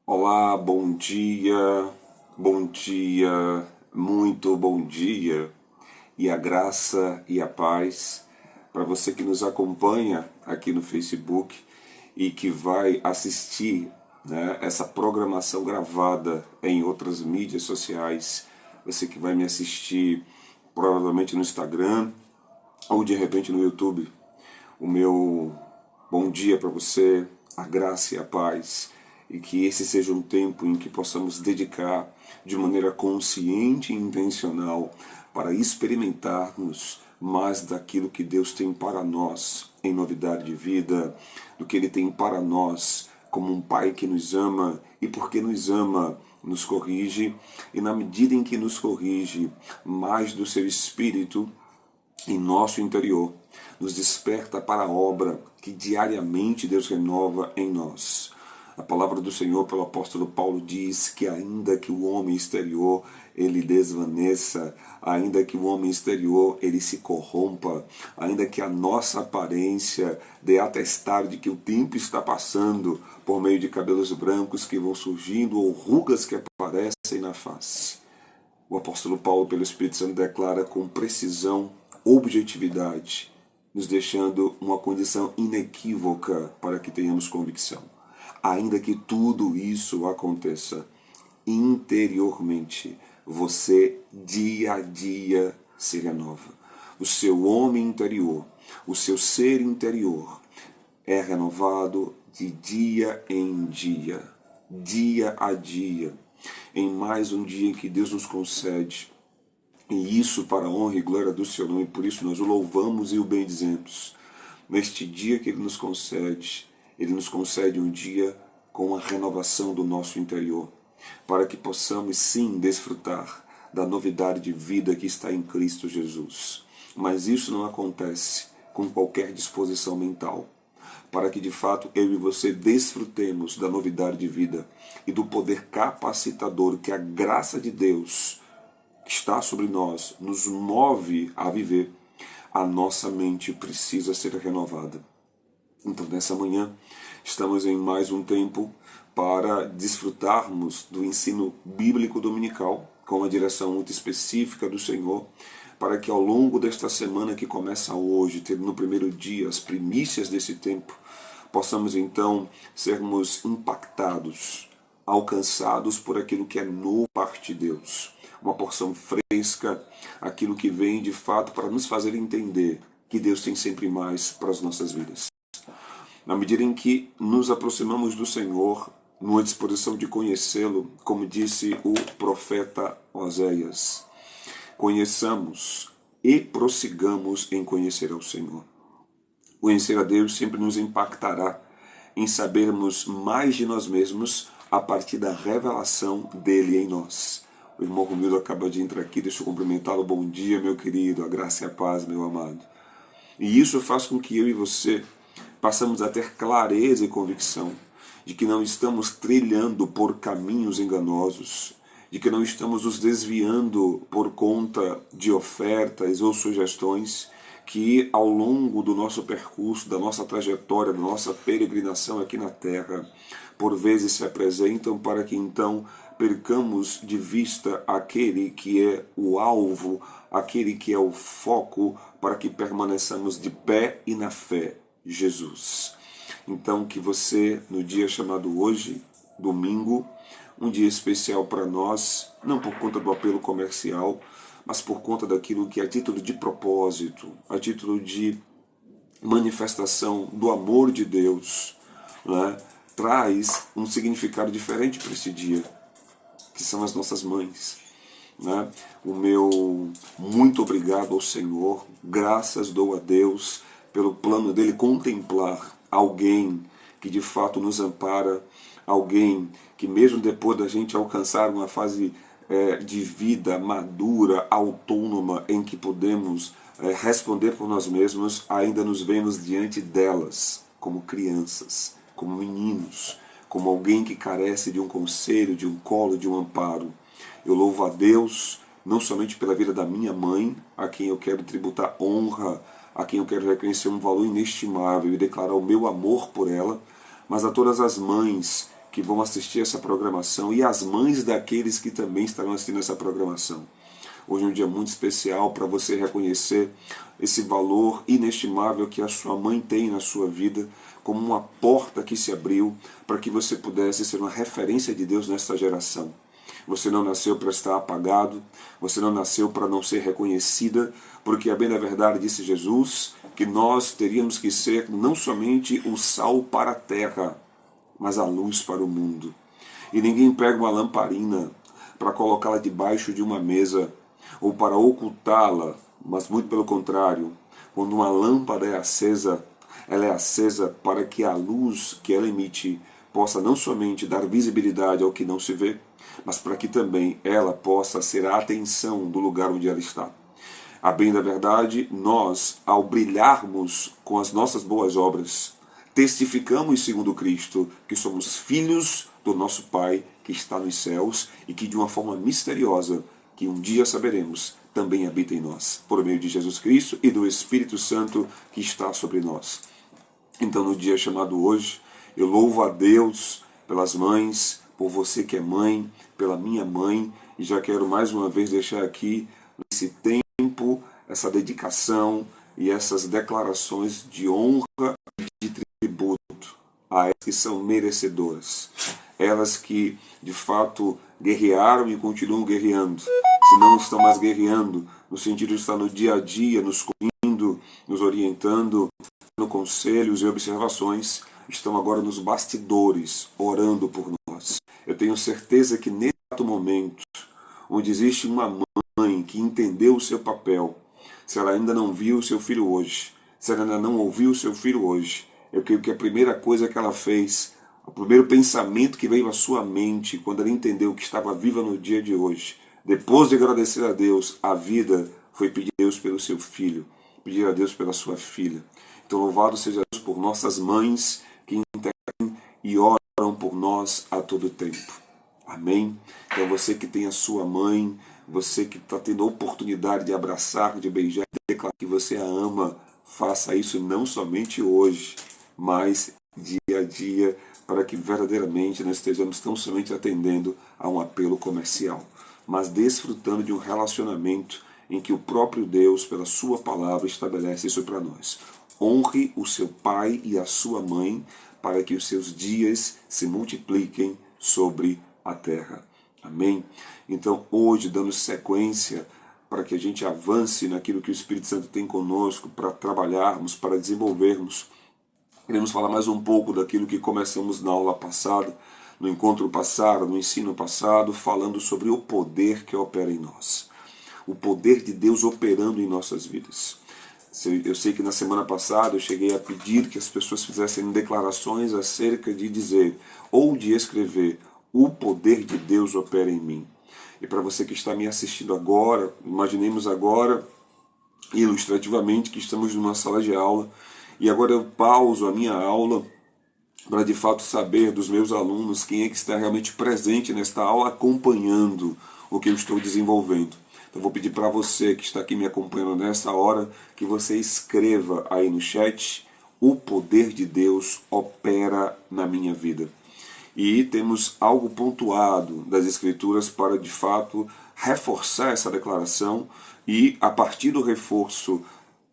Olá, bom dia, muito bom dia, e a graça e a paz para você que nos acompanha aqui no Facebook e que vai assistir, né, essa programação gravada em outras mídias sociais, você que vai me assistir provavelmente no Instagram ou de repente no YouTube. O meu bom dia para você, a graça e a paz, e que esse seja um tempo em que possamos dedicar de maneira consciente e intencional para experimentarmos mais daquilo que Deus tem para nós em novidade de vida, do que Ele tem para nós como um Pai que nos ama e porque nos ama nos corrige, e na medida em que nos corrige, mais do seu Espírito em nosso interior, nos desperta para a obra que diariamente Deus renova em nós. A palavra do Senhor pelo apóstolo Paulo diz que ainda que o homem exterior ele desvaneça, ainda que o homem exterior ele se corrompa, ainda que a nossa aparência dê atestado de que o tempo está passando por meio de cabelos brancos que vão surgindo ou rugas que aparecem na face. O apóstolo Paulo, pelo Espírito Santo, declara com precisão, objetividade, nos deixando uma condição inequívoca para que tenhamos convicção. Ainda que tudo isso aconteça interiormente, você dia a dia se renova. O seu homem interior, o seu ser interior é renovado de dia em dia, dia a dia, em mais um dia em que Deus nos concede. E isso para a honra e glória do seu nome, por isso nós o louvamos e o bendizemos. Neste dia que Ele nos concede um dia com a renovação do nosso interior, para que possamos sim desfrutar da novidade de vida que está em Cristo Jesus. Mas isso não acontece com qualquer disposição mental. Para que de fato eu e você desfrutemos da novidade de vida e do poder capacitador que a graça de Deus que está sobre nós nos move a viver, a nossa mente precisa ser renovada. Então, nessa manhã, estamos em mais um tempo para desfrutarmos do ensino bíblico dominical, com uma direção muito específica do Senhor, para que ao longo desta semana que começa hoje, tendo no primeiro dia as primícias desse tempo, possamos então sermos impactados, alcançados por aquilo que é novo parte de Deus. Uma porção fresca, aquilo que vem de fato para nos fazer entender que Deus tem sempre mais para as nossas vidas. Na medida em que nos aproximamos do Senhor, numa disposição de conhecê-lo, como disse o profeta Oséias, conheçamos e prossigamos em conhecer ao Senhor. Conhecer a Deus sempre nos impactará em sabermos mais de nós mesmos a partir da revelação dele em nós. O irmão Romildo acaba de entrar aqui, deixa eu cumprimentá-lo. Bom dia, meu querido, a graça e a paz, meu amado. E isso faz com que eu e você passamos a ter clareza e convicção de que não estamos trilhando por caminhos enganosos, de que não estamos nos desviando por conta de ofertas ou sugestões que ao longo do nosso percurso, da nossa trajetória, da nossa peregrinação aqui na Terra, por vezes se apresentam para que então percamos de vista aquele que é o alvo, aquele que é o foco, para que permaneçamos de pé e na fé, Jesus. Então que você, no dia chamado hoje, domingo, um dia especial para nós, não por conta do apelo comercial, mas por conta daquilo que a título de propósito, a título de manifestação do amor de Deus, né, traz um significado diferente para esse dia, que são as nossas mães. Né? O meu muito obrigado ao Senhor, graças dou a Deus pelo plano dele contemplar alguém que de fato nos ampara, alguém que mesmo depois da gente alcançar uma fase de vida madura, autônoma, em que podemos responder por nós mesmos, ainda nos vemos diante delas como crianças, como meninos, como alguém que carece de um conselho, de um colo, de um amparo. Eu louvo a Deus, não somente pela vida da minha mãe, a quem eu quero tributar honra, a quem eu quero reconhecer um valor inestimável e declarar o meu amor por ela, mas a todas as mães que vão assistir essa programação e as mães daqueles que também estarão assistindo essa programação. Hoje é um dia muito especial para você reconhecer esse valor inestimável que a sua mãe tem na sua vida, como uma porta que se abriu para que você pudesse ser uma referência de Deus nesta geração. Você não nasceu para estar apagado, você não nasceu para não ser reconhecida, porque a bem da verdade disse Jesus que nós teríamos que ser não somente o sal para a terra, mas a luz para o mundo. E ninguém pega uma lamparina para colocá-la debaixo de uma mesa ou para ocultá-la, mas muito pelo contrário, quando uma lâmpada é acesa, ela é acesa para que a luz que ela emite possa não somente dar visibilidade ao que não se vê, mas para que também ela possa ser a atenção do lugar onde ela está. A bem da verdade, nós, ao brilharmos com as nossas boas obras, testificamos, segundo Cristo, que somos filhos do nosso Pai que está nos céus e que, de uma forma misteriosa, que um dia saberemos, também habita em nós, por meio de Jesus Cristo e do Espírito Santo que está sobre nós. Então, no dia chamado hoje, eu louvo a Deus pelas mães, por você que é mãe, pela minha mãe, e já quero mais uma vez deixar aqui, nesse tempo, essa dedicação e essas declarações de honra e de tributo a elas que são merecedoras. Elas que, de fato, guerrearam e continuam guerreando. Se não estão mais guerreando, no sentido de estar no dia a dia, nos corrigindo, nos orientando, dando conselhos e observações, estão agora nos bastidores, orando por nós. Eu tenho certeza que nesse momento, onde existe uma mãe que entendeu o seu papel, se ela ainda não viu o seu filho hoje, se ela ainda não ouviu o seu filho hoje, eu creio que a primeira coisa que ela fez, o primeiro pensamento que veio à sua mente quando ela entendeu que estava viva no dia de hoje, depois de agradecer a Deus a vida, foi pedir a Deus pelo seu filho, pedir a Deus pela sua filha. Então louvado seja Deus por nossas mães que intercedem e oram por nós a todo tempo. Amém? Então você que tem a sua mãe, você que está tendo a oportunidade de abraçar, de beijar, de declarar que você a ama, faça isso não somente hoje, mas dia a dia, para que verdadeiramente nós estejamos tão somente atendendo a um apelo comercial, mas desfrutando de um relacionamento em que o próprio Deus, pela sua palavra, estabelece isso para nós. Honre o seu pai e a sua mãe, para que os seus dias se multipliquem sobre a terra. Amém? Então, hoje, dando sequência para que a gente avance naquilo que o Espírito Santo tem conosco, para trabalharmos, para desenvolvermos, queremos falar mais um pouco daquilo que começamos na aula passada, no encontro passado, no ensino passado, falando sobre o poder que opera em nós. O poder de Deus operando em nossas vidas. Eu sei que na semana passada eu cheguei a pedir que as pessoas fizessem declarações acerca de dizer ou de escrever: o poder de Deus opera em mim. E para você que está me assistindo agora, imaginemos agora, ilustrativamente, que estamos numa sala de aula e agora eu pauso a minha aula para de fato saber dos meus alunos quem é que está realmente presente nesta aula acompanhando o que eu estou desenvolvendo. Então vou pedir para você que está aqui me acompanhando nessa hora que você escreva aí no chat: o poder de Deus opera na minha vida. E temos algo pontuado das Escrituras para de fato reforçar essa declaração e a partir do reforço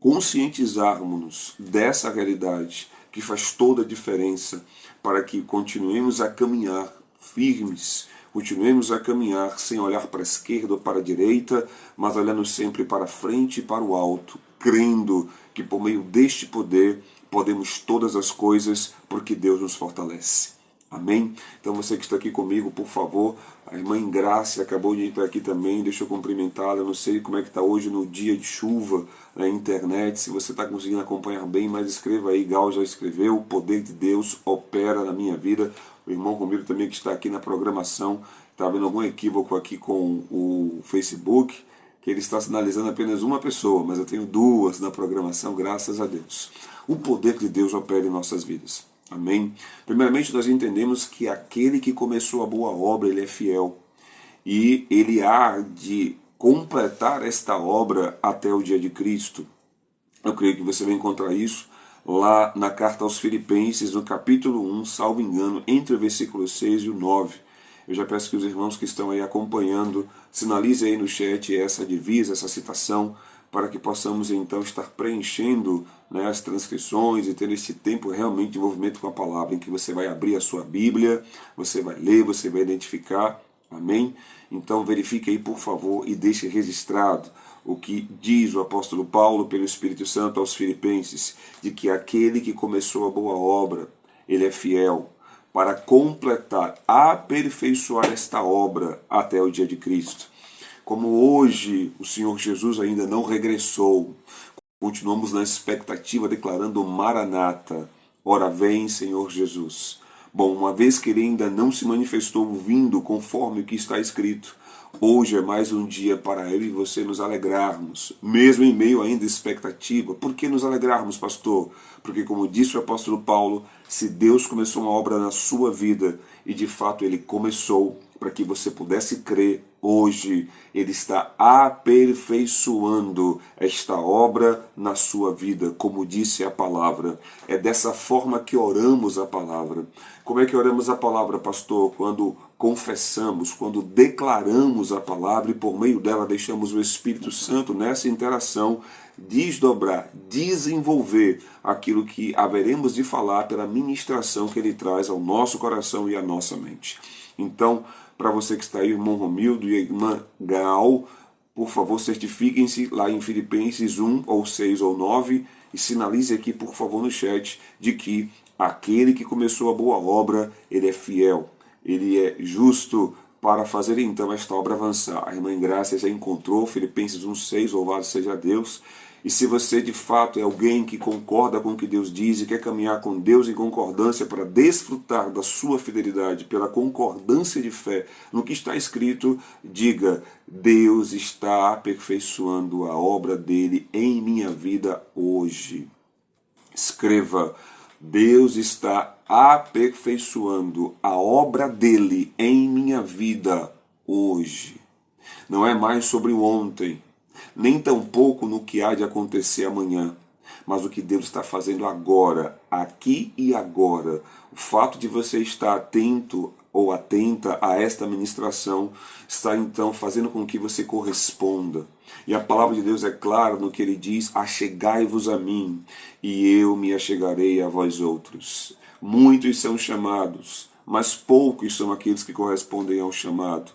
conscientizarmos-nos dessa realidade que faz toda a diferença para que continuemos a caminhar firmes, continuemos a caminhar sem olhar para a esquerda ou para a direita, mas olhando sempre para frente e para o alto, crendo que por meio deste poder podemos todas as coisas porque Deus nos fortalece. Amém? Então você que está aqui comigo, por favor, a irmã Ingrácia acabou de entrar aqui também, deixa eu cumprimentá-la. Eu não sei como é que está hoje no dia de chuva na internet, se você está conseguindo acompanhar bem, mas escreva aí, Gal já escreveu: o poder de Deus opera na minha vida. O irmão comigo também que está aqui na programação, está havendo algum equívoco aqui com o Facebook, que ele está sinalizando apenas uma pessoa, mas eu tenho duas na programação, graças a Deus. O poder de Deus opera em nossas vidas. Amém? Primeiramente, nós entendemos que aquele que começou a boa obra, ele é fiel. E ele há de completar esta obra até o dia de Cristo. Eu creio que você vai encontrar isso lá na carta aos Filipenses, no capítulo 1, salvo engano, entre o versículo 6 e o 9. Eu já peço que os irmãos que estão aí acompanhando, sinalizem aí no chat essa divisa, essa citação, para que possamos então estar preenchendo, né, as transcrições e ter este tempo realmente de envolvimento com a palavra, em que você vai abrir a sua Bíblia, você vai ler, você vai identificar. Amém? Então verifique aí, por favor, e deixe registrado o que diz o apóstolo Paulo pelo Espírito Santo aos Filipenses, de que aquele que começou a boa obra, ele é fiel para completar, aperfeiçoar esta obra até o dia de Cristo. Como hoje o Senhor Jesus ainda não regressou, continuamos na expectativa declarando Maranata, ora vem, Senhor Jesus. Bom, uma vez que ele ainda não se manifestou vindo conforme o que está escrito, hoje é mais um dia para eu e você nos alegrarmos, mesmo em meio ainda à expectativa. Por que nos alegrarmos, pastor? Porque, como disse o apóstolo Paulo, se Deus começou uma obra na sua vida, e de fato ele começou, para que você pudesse crer, hoje ele está aperfeiçoando esta obra na sua vida, como disse a palavra. É dessa forma que oramos a palavra. Como é que oramos a palavra, pastor? Quando confessamos, quando declaramos a palavra e por meio dela deixamos o Espírito Santo nessa interação desdobrar, desenvolver aquilo que haveremos de falar pela ministração que ele traz ao nosso coração e à nossa mente. Então, para você que está aí, irmão Romildo e a irmã Gal, por favor, certifiquem-se lá em Filipenses 1, ou 6, ou 9, e sinalize aqui, por favor, no chat, de que aquele que começou a boa obra, ele é fiel, ele é justo para fazer então esta obra avançar. A irmã Graça já encontrou Filipenses 1, 6, louvado seja Deus. E se você de fato é alguém que concorda com o que Deus diz e quer caminhar com Deus em concordância para desfrutar da sua fidelidade pela concordância de fé no que está escrito, diga: Deus está aperfeiçoando a obra dele em minha vida hoje. Escreva: Deus está aperfeiçoando a obra dele em minha vida hoje. Não é mais sobre o ontem, nem tampouco no que há de acontecer amanhã, mas o que Deus está fazendo agora, aqui e agora. O fato de você estar atento ou atenta a esta ministração está então fazendo com que você corresponda. E a palavra de Deus é clara no que ele diz: achegai-vos a mim, e eu me achegarei a vós outros. Muitos são chamados, mas poucos são aqueles que correspondem ao chamado.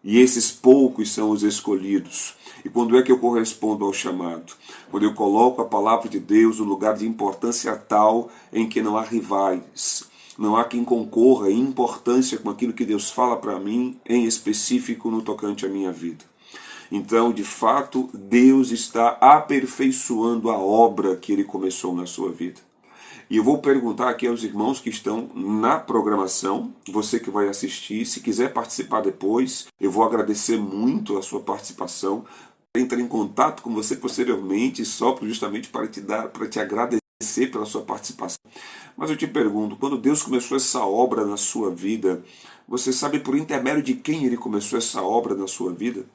E esses poucos são os escolhidos. E quando é que eu correspondo ao chamado? Quando eu coloco a palavra de Deus no lugar de importância tal em que não há rivais. Não há quem concorra em importância com aquilo que Deus fala para mim, em específico no tocante à minha vida. Então, de fato, Deus está aperfeiçoando a obra que ele começou na sua vida. E eu vou perguntar aqui aos irmãos que estão na programação, você que vai assistir, se quiser participar depois, eu vou agradecer muito a sua participação, entrar em contato com você posteriormente, só justamente para te agradecer pela sua participação. Mas eu te pergunto, quando Deus começou essa obra na sua vida, você sabe por intermédio de quem ele começou essa obra na sua vida?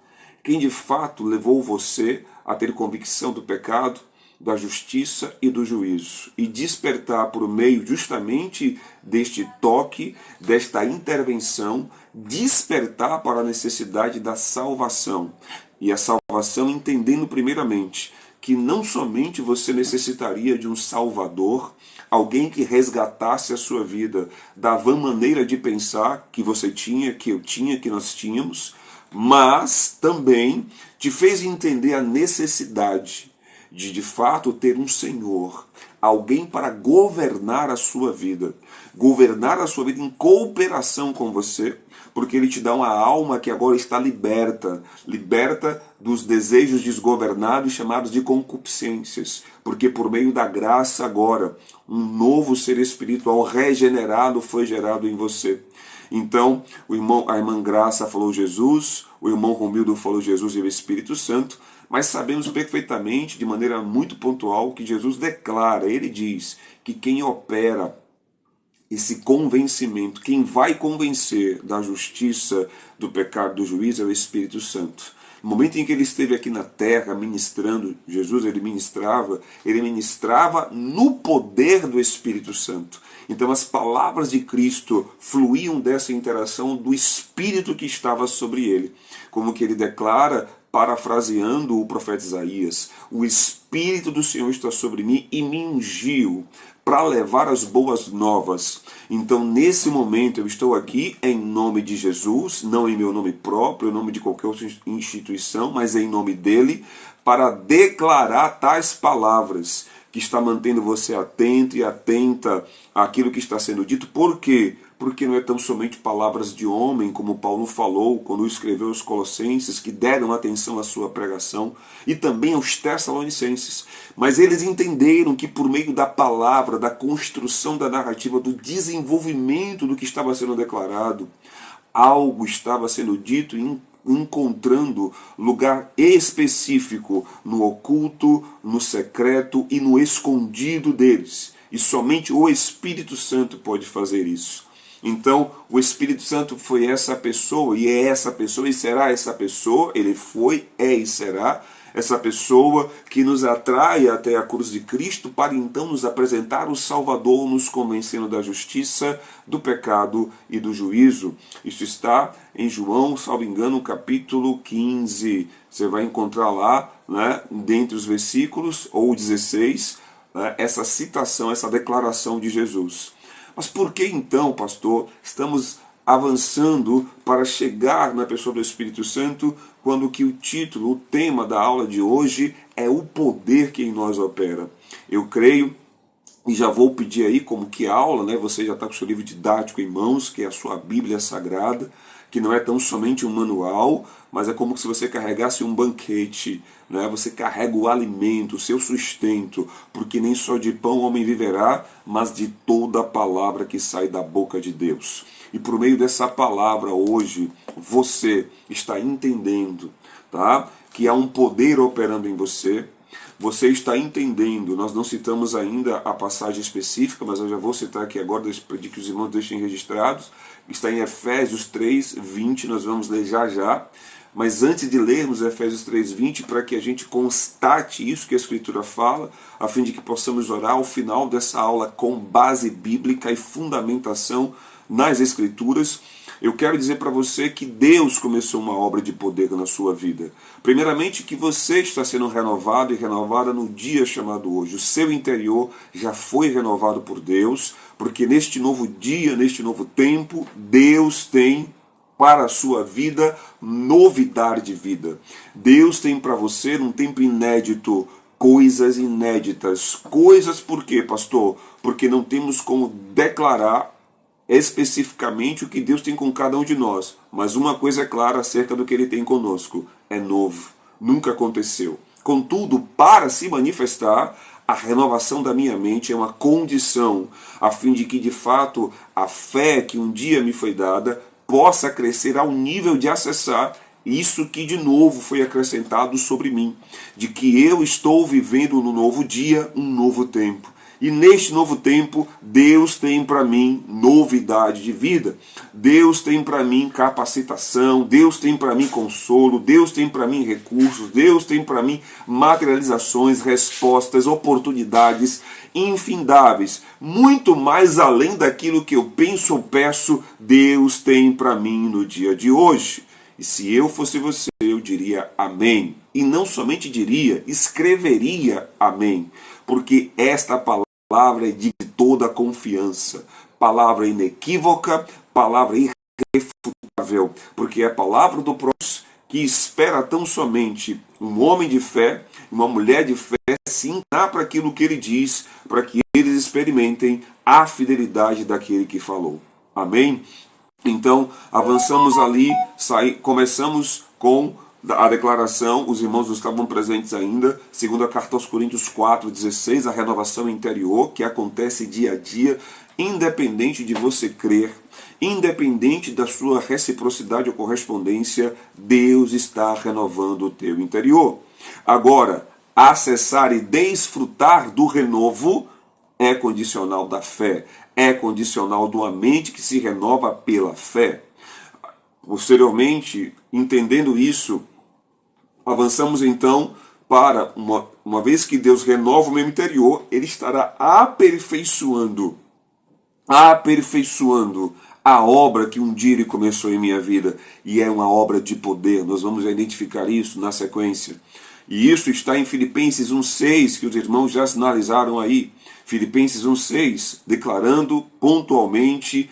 Quem de fato levou você a ter convicção do pecado, da justiça e do juízo, e despertar por meio justamente deste toque, desta intervenção, despertar para a necessidade da salvação. E a salvação entendendo primeiramente que não somente você necessitaria de um Salvador, alguém que resgatasse a sua vida da vã maneira de pensar que você tinha, que eu tinha, que nós tínhamos, mas também te fez entender a necessidade de fato ter um Senhor, alguém para governar a sua vida em cooperação com você, porque ele te dá uma alma que agora está liberta dos desejos desgovernados chamados de concupiscências, porque por meio da graça agora, um novo ser espiritual regenerado foi gerado em você. Então, a irmã Graça falou Jesus, o irmão Romildo falou Jesus e o Espírito Santo, mas sabemos perfeitamente, de maneira muito pontual, que Jesus declara, ele diz que quem opera esse convencimento, quem vai convencer da justiça, do pecado, do juízo é o Espírito Santo. No momento em que ele esteve aqui na terra ministrando, Jesus ele ministrava no poder do Espírito Santo. Então as palavras de Cristo fluíam dessa interação do Espírito que estava sobre ele. Como que ele declara, parafraseando o profeta Isaías: o Espírito do Senhor está sobre mim e me ungiu para levar as boas novas. Então, nesse momento, eu estou aqui em nome de Jesus, não em meu nome próprio, em nome de qualquer outra instituição, mas em nome dele, para declarar tais palavras, que está mantendo você atento e atenta àquilo que está sendo dito. Por quê? Porque não é tão somente palavras de homem, como Paulo falou quando escreveu aos Colossenses, que deram atenção à sua pregação, e também aos Tessalonicenses. Mas eles entenderam que por meio da palavra, da construção da narrativa, do desenvolvimento do que estava sendo declarado, algo estava sendo dito e encontrando lugar específico no oculto, no secreto e no escondido deles. E somente o Espírito Santo pode fazer isso. Então, o Espírito Santo foi essa pessoa, e é essa pessoa, e será essa pessoa, ele foi, é e será essa pessoa que nos atrai até a cruz de Cristo para então nos apresentar o Salvador, nos convencendo da justiça, do pecado e do juízo. Isso está em João, salvo engano, capítulo 15. Você vai encontrar lá, né, dentre os versículos, ou 16, né, essa citação, essa declaração de Jesus. Mas por que então, pastor, estamos avançando para chegar na pessoa do Espírito Santo, quando que o título, o tema da aula de hoje é o poder que em nós opera? Eu creio, e já vou pedir aí como que aula, né? Você já está com o seu livro didático em mãos, que é a sua Bíblia Sagrada, que não é tão somente um manual, mas é como se você carregasse um banquete, né? Você carrega o alimento, o seu sustento, porque nem só de pão o homem viverá, mas de toda a palavra que sai da boca de Deus. E por meio dessa palavra hoje, você está entendendo, tá, que há um poder operando em você. Você está entendendo, nós não citamos ainda a passagem específica, mas eu já vou citar aqui agora, pedir que os irmãos deixem registrados. Está em Efésios 3:20, nós vamos ler já já. Mas antes de lermos Efésios 3:20, para que a gente constate isso que a Escritura fala, a fim de que possamos orar ao final dessa aula com base bíblica e fundamentação nas Escrituras, eu quero dizer para você que Deus começou uma obra de poder na sua vida. Primeiramente, que você está sendo renovado e renovada no dia chamado hoje. O seu interior já foi renovado por Deus, porque neste novo dia, neste novo tempo, Deus tem para a sua vida novidade de vida. Deus tem para você, num tempo inédito, coisas inéditas. Coisas por quê, pastor? Porque não temos como declarar especificamente o que Deus tem com cada um de nós. Mas uma coisa é clara acerca do que Ele tem conosco: é novo, nunca aconteceu. Contudo, para se manifestar, a renovação da minha mente é uma condição, a fim de que, de fato, a fé que um dia me foi dada possa crescer ao nível de acessar isso que de novo foi acrescentado sobre mim, de que eu estou vivendo no novo dia, um novo tempo. E neste novo tempo, Deus tem para mim novidade de vida. Deus tem para mim capacitação, Deus tem para mim consolo, Deus tem para mim recursos, Deus tem para mim materializações, respostas, oportunidades infindáveis. Muito mais além daquilo que eu penso ou peço, Deus tem para mim no dia de hoje. E se eu fosse você, eu diria amém. E não somente diria, escreveria amém. Porque esta palavra é de toda confiança, palavra inequívoca, palavra irrefutável, porque é a palavra do próximo que espera tão somente um homem de fé, uma mulher de fé, se inclinar para aquilo que ele diz, para que eles experimentem a fidelidade daquele que falou. Amém? Então, avançamos ali, começamos com a declaração, os irmãos não estavam presentes ainda, segundo a carta aos Coríntios 4:16, a renovação interior que acontece dia a dia, independente de você crer, independente da sua reciprocidade ou correspondência, Deus está renovando o teu interior. Agora, acessar e desfrutar do renovo é condicional da fé, é condicional de uma mente que se renova pela fé. Posteriormente, entendendo isso, Avançamos então para, uma vez que Deus renova o meu interior, Ele estará aperfeiçoando a obra que um dia Ele começou em minha vida. E é uma obra de poder. Nós vamos identificar isso na sequência. E isso está em Filipenses 1,6, que os irmãos já sinalizaram aí. Filipenses 1,6, declarando pontualmente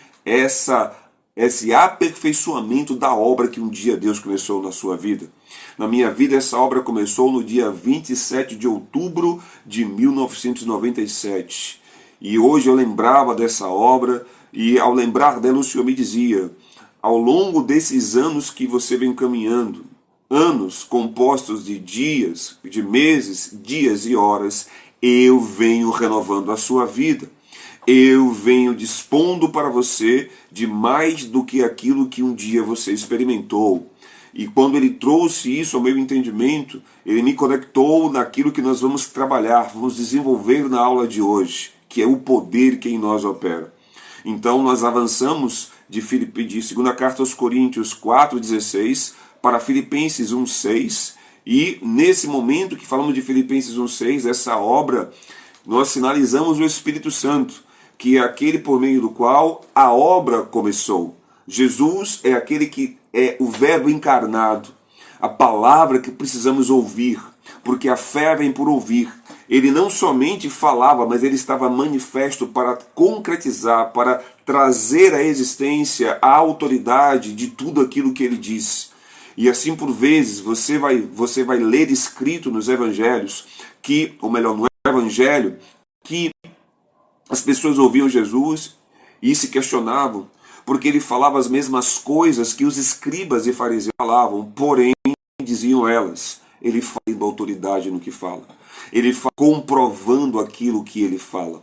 esse aperfeiçoamento da obra que um dia Deus começou na sua vida. Na minha vida, essa obra começou no dia 27 de outubro de 1997. E hoje eu lembrava dessa obra, e ao lembrar dela o Senhor me dizia: ao longo desses anos que você vem caminhando, anos compostos de dias, de meses, dias e horas, eu venho renovando a sua vida. Eu venho dispondo para você de mais do que aquilo que um dia você experimentou. E quando Ele trouxe isso ao meu entendimento, Ele me conectou naquilo que nós vamos trabalhar, vamos desenvolver na aula de hoje, que é o poder que em nós opera. Então nós avançamos de 2ª carta aos Coríntios 4,16 para Filipenses 1,6, e nesse momento que falamos de Filipenses 1,6, essa obra, nós sinalizamos o Espírito Santo, que é aquele por meio do qual a obra começou. Jesus é aquele que é o Verbo encarnado, a palavra que precisamos ouvir, porque a fé vem por ouvir. Ele não somente falava, mas ele estava manifesto para concretizar, para trazer à existência a autoridade de tudo aquilo que ele disse. E assim, por vezes, você vai ler escrito nos evangelhos, que, ou melhor, no evangelho, que as pessoas ouviam Jesus e se questionavam, porque ele falava as mesmas coisas que os escribas e fariseus falavam, porém, diziam elas, ele fala com autoridade no que fala. Ele fala comprovando aquilo que ele fala.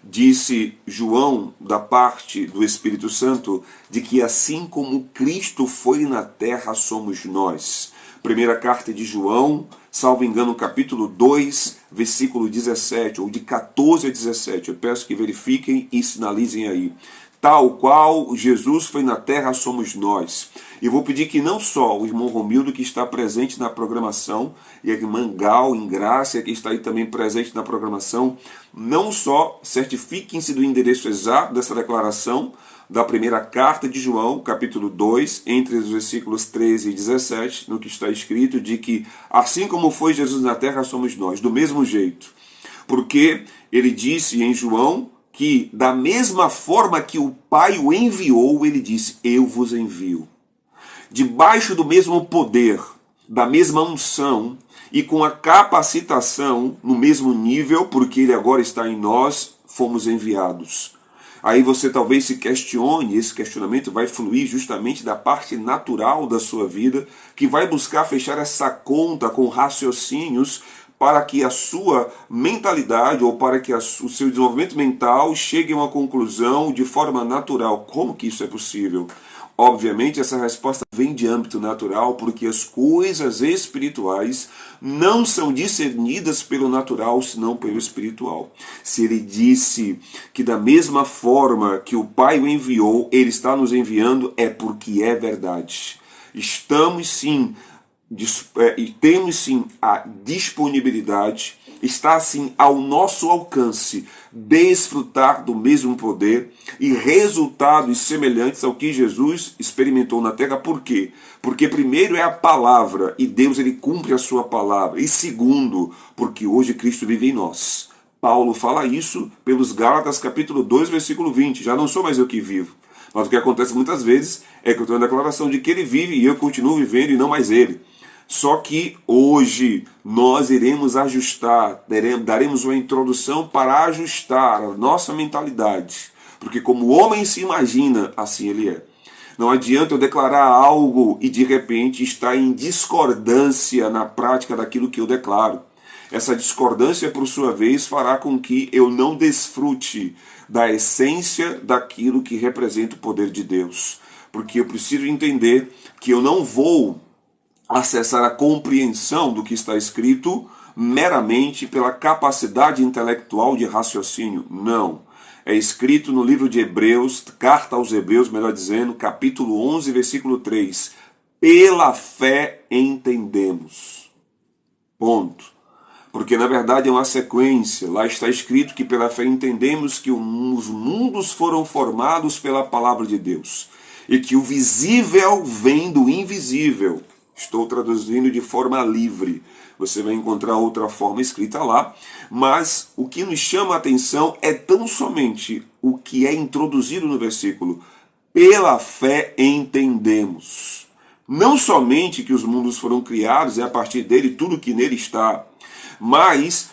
Disse João, da parte do Espírito Santo, de que assim como Cristo foi na terra, somos nós. Primeira carta de João, salvo engano, capítulo 2, versículo 17, ou de 14 a 17. Eu peço que verifiquem e sinalizem aí. Tal qual Jesus foi na terra, somos nós. E vou pedir que não só o irmão Romildo, que está presente na programação, e a irmã Gal, em Graça, que está aí também presente na programação, não só certifiquem-se do endereço exato dessa declaração, da primeira carta de João, capítulo 2, entre os versículos 13 e 17, no que está escrito, de que assim como foi Jesus na terra, somos nós, do mesmo jeito. Porque ele disse em João que da mesma forma que o Pai o enviou, ele disse, eu vos envio. Debaixo do mesmo poder, da mesma unção e com a capacitação no mesmo nível, porque ele agora está em nós, fomos enviados. Aí você talvez se questione, esse questionamento vai fluir justamente da parte natural da sua vida, que vai buscar fechar essa conta com raciocínios para que a sua mentalidade ou para que o seu desenvolvimento mental chegue a uma conclusão de forma natural. Como que isso é possível? Obviamente, essa resposta vem de âmbito natural, porque as coisas espirituais não são discernidas pelo natural, senão pelo espiritual. Se ele disse que da mesma forma que o Pai o enviou, ele está nos enviando, é porque é verdade. Estamos sim, e temos sim a disponibilidade, está assim ao nosso alcance desfrutar do mesmo poder e resultados semelhantes ao que Jesus experimentou na terra. Por quê? Porque primeiro é a palavra e Deus ele cumpre a sua palavra. E segundo, porque hoje Cristo vive em nós. Paulo fala isso pelos Gálatas capítulo 2, versículo 20. Já não sou mais eu que vivo. Mas o que acontece muitas vezes é que eu tenho a declaração de que ele vive e eu continuo vivendo e não mais ele. Só que hoje nós iremos ajustar, daremos uma introdução para ajustar a nossa mentalidade. Porque como o homem se imagina, assim ele é. Não adianta eu declarar algo e de repente estar em discordância na prática daquilo que eu declaro. Essa discordância, por sua vez, fará com que eu não desfrute da essência daquilo que representa o poder de Deus. Porque eu preciso entender que eu não vou acessar a compreensão do que está escrito meramente pela capacidade intelectual de raciocínio. Não. É escrito no livro de Hebreus, carta aos Hebreus, melhor dizendo, capítulo 11, versículo 3. pela fé entendemos. Ponto. Porque na verdade é uma sequência. Lá está escrito que pela fé entendemos que os mundos foram formados pela palavra de Deus. E que o visível vem do invisível. Estou traduzindo de forma livre. Você vai encontrar outra forma escrita lá. Mas o que nos chama a atenção é tão somente o que é introduzido no versículo. Pela fé entendemos. Não somente que os mundos foram criados e a partir dele tudo que nele está, mas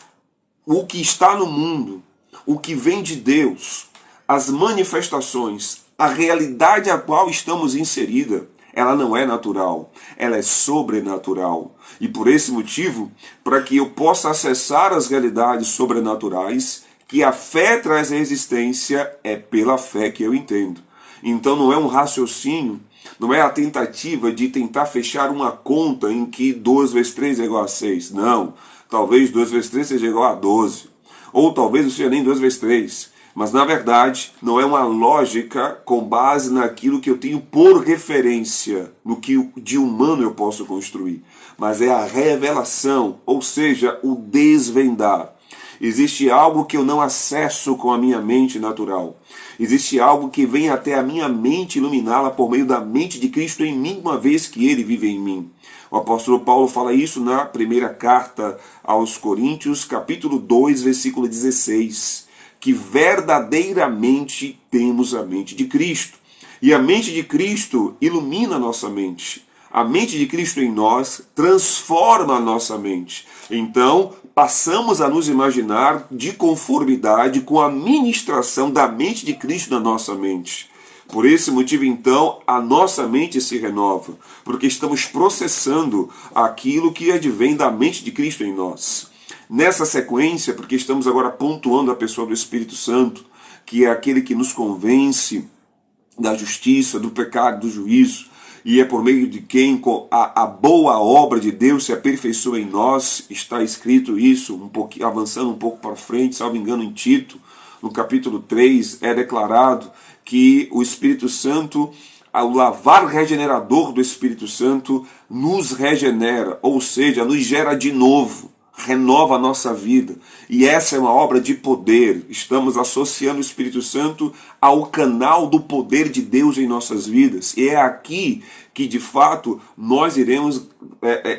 o que está no mundo, o que vem de Deus, as manifestações, a realidade a qual estamos inserida, ela não é natural, ela é sobrenatural. E por esse motivo, para que eu possa acessar as realidades sobrenaturais, que a fé traz à existência, é pela fé que eu entendo. Então não é um raciocínio, não é a tentativa de tentar fechar uma conta em que 2 vezes 3 é igual a 6. Não. Talvez 2 vezes 3 seja igual a 12. Ou talvez não seja nem 2 vezes 3. Mas na verdade não é uma lógica com base naquilo que eu tenho por referência, no que de humano eu posso construir. Mas é a revelação, ou seja, o desvendar. Existe algo que eu não acesso com a minha mente natural. Existe algo que vem até a minha mente iluminá-la por meio da mente de Cristo em mim, uma vez que ele vive em mim. O apóstolo Paulo fala isso na primeira carta aos Coríntios, capítulo 2, versículo 16, que verdadeiramente temos a mente de Cristo. E a mente de Cristo ilumina a nossa mente. A mente de Cristo em nós transforma a nossa mente. Então, passamos a nos imaginar de conformidade com a ministração da mente de Cristo na nossa mente. Por esse motivo, então, a nossa mente se renova, porque estamos processando aquilo que advém da mente de Cristo em nós. Nessa sequência, porque estamos agora pontuando a pessoa do Espírito Santo, que é aquele que nos convence da justiça, do pecado, do juízo, e é por meio de quem a boa obra de Deus se aperfeiçoa em nós. Está escrito isso, avançando um pouco para frente, salvo engano, em Tito, no capítulo 3, é declarado que o Espírito Santo, o lavar regenerador do Espírito Santo, nos regenera, ou seja, nos gera de novo, renova a nossa vida. E essa é uma obra de poder. Estamos associando o Espírito Santo ao canal do poder de Deus em nossas vidas. E é aqui que, de fato, nós iremos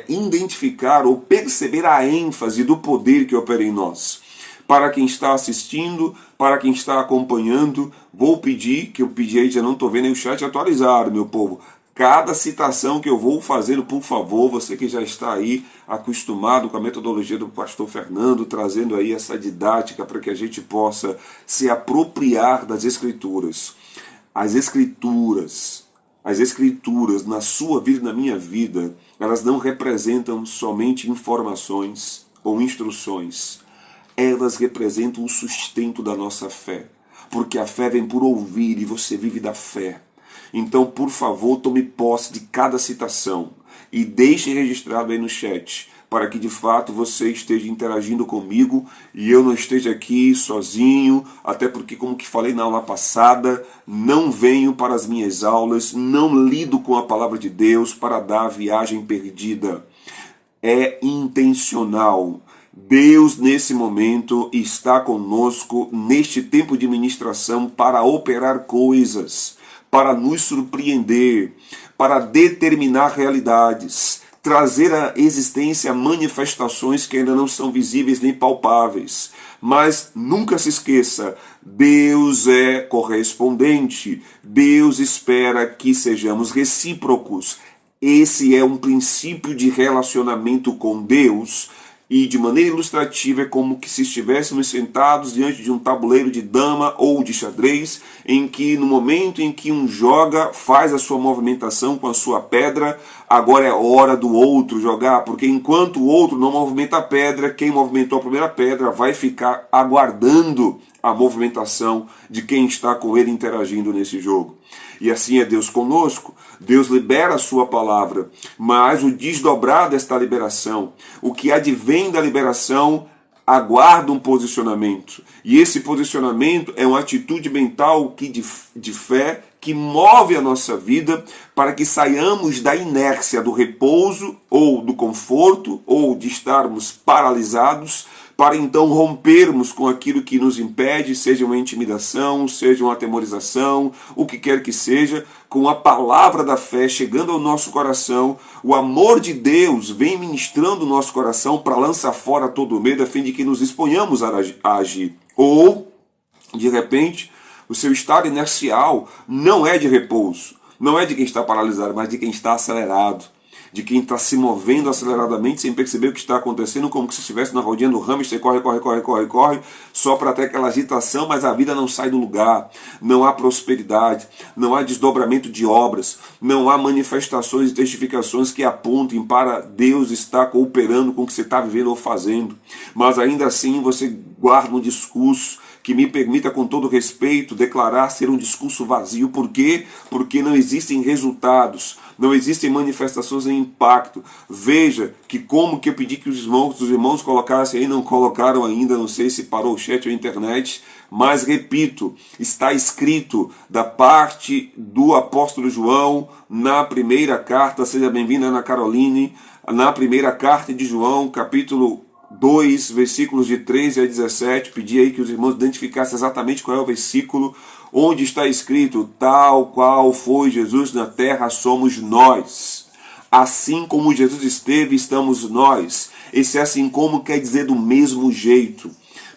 identificar ou perceber a ênfase do poder que opera em nós. Para quem está assistindo, para quem está acompanhando, vou pedir, que eu pedi aí, já não estou vendo aí o chat atualizado, meu povo. Cada citação que eu vou fazendo, por favor, você que já está aí acostumado com a metodologia do pastor Fernando, trazendo aí essa didática para que a gente possa se apropriar das Escrituras. As Escrituras na sua vida e na minha vida, elas não representam somente informações ou instruções. Elas representam o sustento da nossa fé. Porque a fé vem por ouvir e você vive da fé. Então, por favor, tome posse de cada citação e deixe registrado aí no chat, para que de fato você esteja interagindo comigo e eu não esteja aqui sozinho, até porque, como que falei na aula passada, não venho para as minhas aulas, não lido com a palavra de Deus para dar a viagem perdida. É intencional. Deus, nesse momento, está conosco neste tempo de ministração para operar coisas, para nos surpreender, para determinar realidades, trazer à existência manifestações que ainda não são visíveis nem palpáveis. Mas nunca se esqueça, Deus é correspondente, Deus espera que sejamos recíprocos. Esse é um princípio de relacionamento com Deus. E de maneira ilustrativa é como que se estivéssemos sentados diante de um tabuleiro de dama ou de xadrez, em que no momento em que um joga, faz a sua movimentação com a sua pedra, agora é hora do outro jogar, porque enquanto o outro não movimenta a pedra, quem movimentou a primeira pedra vai ficar aguardando a movimentação de quem está com ele interagindo nesse jogo. E assim é Deus conosco. Deus libera a sua palavra, mas o desdobrar desta liberação, o que advém da liberação, aguarda um posicionamento. E esse posicionamento é uma atitude mental de fé que move a nossa vida para que saiamos da inércia, do repouso ou do conforto ou de estarmos paralisados, para então rompermos com aquilo que nos impede, seja uma intimidação, seja uma atemorização, o que quer que seja, com a palavra da fé chegando ao nosso coração, o amor de Deus vem ministrando o nosso coração para lançar fora todo o medo, a fim de que nos exponhamos a agir. Ou, de repente, o seu estado inercial não é de repouso, não é de quem está paralisado, mas de quem está acelerado, de quem está se movendo aceleradamente sem perceber o que está acontecendo, como se estivesse na rodinha do hamster, corre, só para ter aquela agitação, mas a vida não sai do lugar, não há prosperidade, não há desdobramento de obras, não há manifestações e testificações que apontem para Deus estar cooperando com o que você está vivendo ou fazendo, mas ainda assim você guarda um discurso que me permita, com todo respeito, declarar ser um discurso vazio. Por quê? Porque não existem resultados, não existem manifestações em impacto. Veja que como que eu pedi que os irmãos colocassem aí, não colocaram ainda, não sei se parou o chat ou a internet, mas repito, está escrito da parte do apóstolo João na primeira carta, seja bem-vinda Ana Caroline, na primeira carta de João, capítulo 2, versículos de 13 a 17, pedi aí que os irmãos identificassem exatamente qual é o versículo, onde está escrito: tal qual foi Jesus na terra, somos nós. Assim como Jesus esteve, estamos nós. Esse assim como quer dizer do mesmo jeito,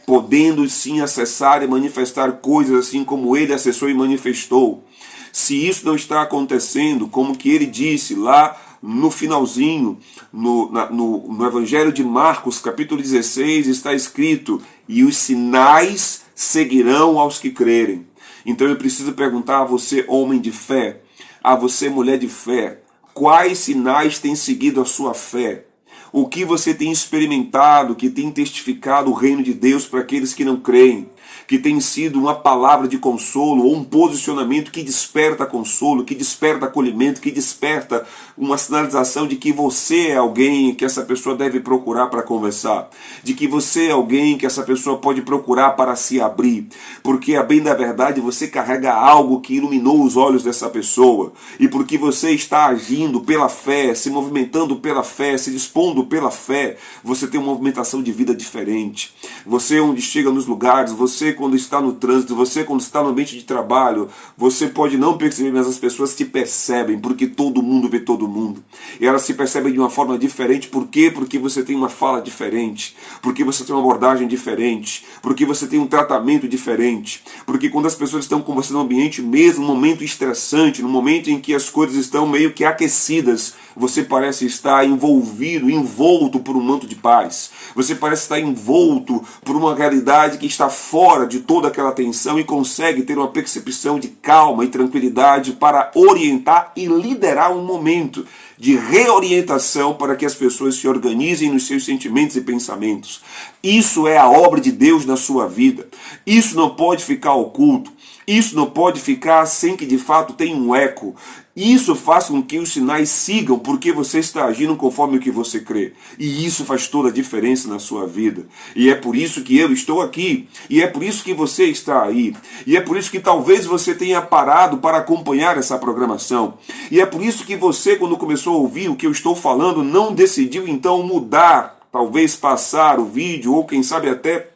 podendo sim acessar e manifestar coisas assim como ele acessou e manifestou. Se isso não está acontecendo, como que ele disse lá no finalzinho, no Evangelho de Marcos, capítulo 16, está escrito: e os sinais seguirão aos que crerem. Então eu preciso perguntar a você, homem de fé, a você, mulher de fé, quais sinais têm seguido a sua fé? O que você tem experimentado, que tem testificado o reino de Deus para aqueles que não creem? Que tem sido uma palavra de consolo ou um posicionamento que desperta consolo, que desperta acolhimento, que desperta uma sinalização de que você é alguém que essa pessoa deve procurar para conversar, de que você é alguém que essa pessoa pode procurar para se abrir, porque a bem da verdade você carrega algo que iluminou os olhos dessa pessoa, e porque você está agindo pela fé, se movimentando pela fé, se dispondo pela fé, você tem uma movimentação de vida diferente. Você, onde chega nos lugares, você quando está no trânsito, você quando está no ambiente de trabalho, você pode não perceber, mas as pessoas te percebem, porque todo mundo vê todo mundo. E elas se percebem de uma forma diferente. Por quê? Porque você tem uma fala diferente, porque você tem uma abordagem diferente, porque você tem um tratamento diferente, porque quando as pessoas estão com você no ambiente, mesmo no momento estressante, no momento em que as coisas estão meio que aquecidas, você parece estar envolto por um manto de paz. Você parece estar envolto por uma realidade que está fora de toda aquela tensão e consegue ter uma percepção de calma e tranquilidade para orientar e liderar um momento de reorientação para que as pessoas se organizem nos seus sentimentos e pensamentos. Isso é a obra de Deus na sua vida. Isso não pode ficar oculto. Isso não pode ficar sem que de fato tenha um eco. Isso faz com que os sinais sigam, porque você está agindo conforme o que você crê. E isso faz toda a diferença na sua vida. E é por isso que eu estou aqui. E é por isso que você está aí. E é por isso que talvez você tenha parado para acompanhar essa programação. E é por isso que você, quando começou a ouvir o que eu estou falando, não decidiu então mudar, talvez passar o vídeo, ou quem sabe até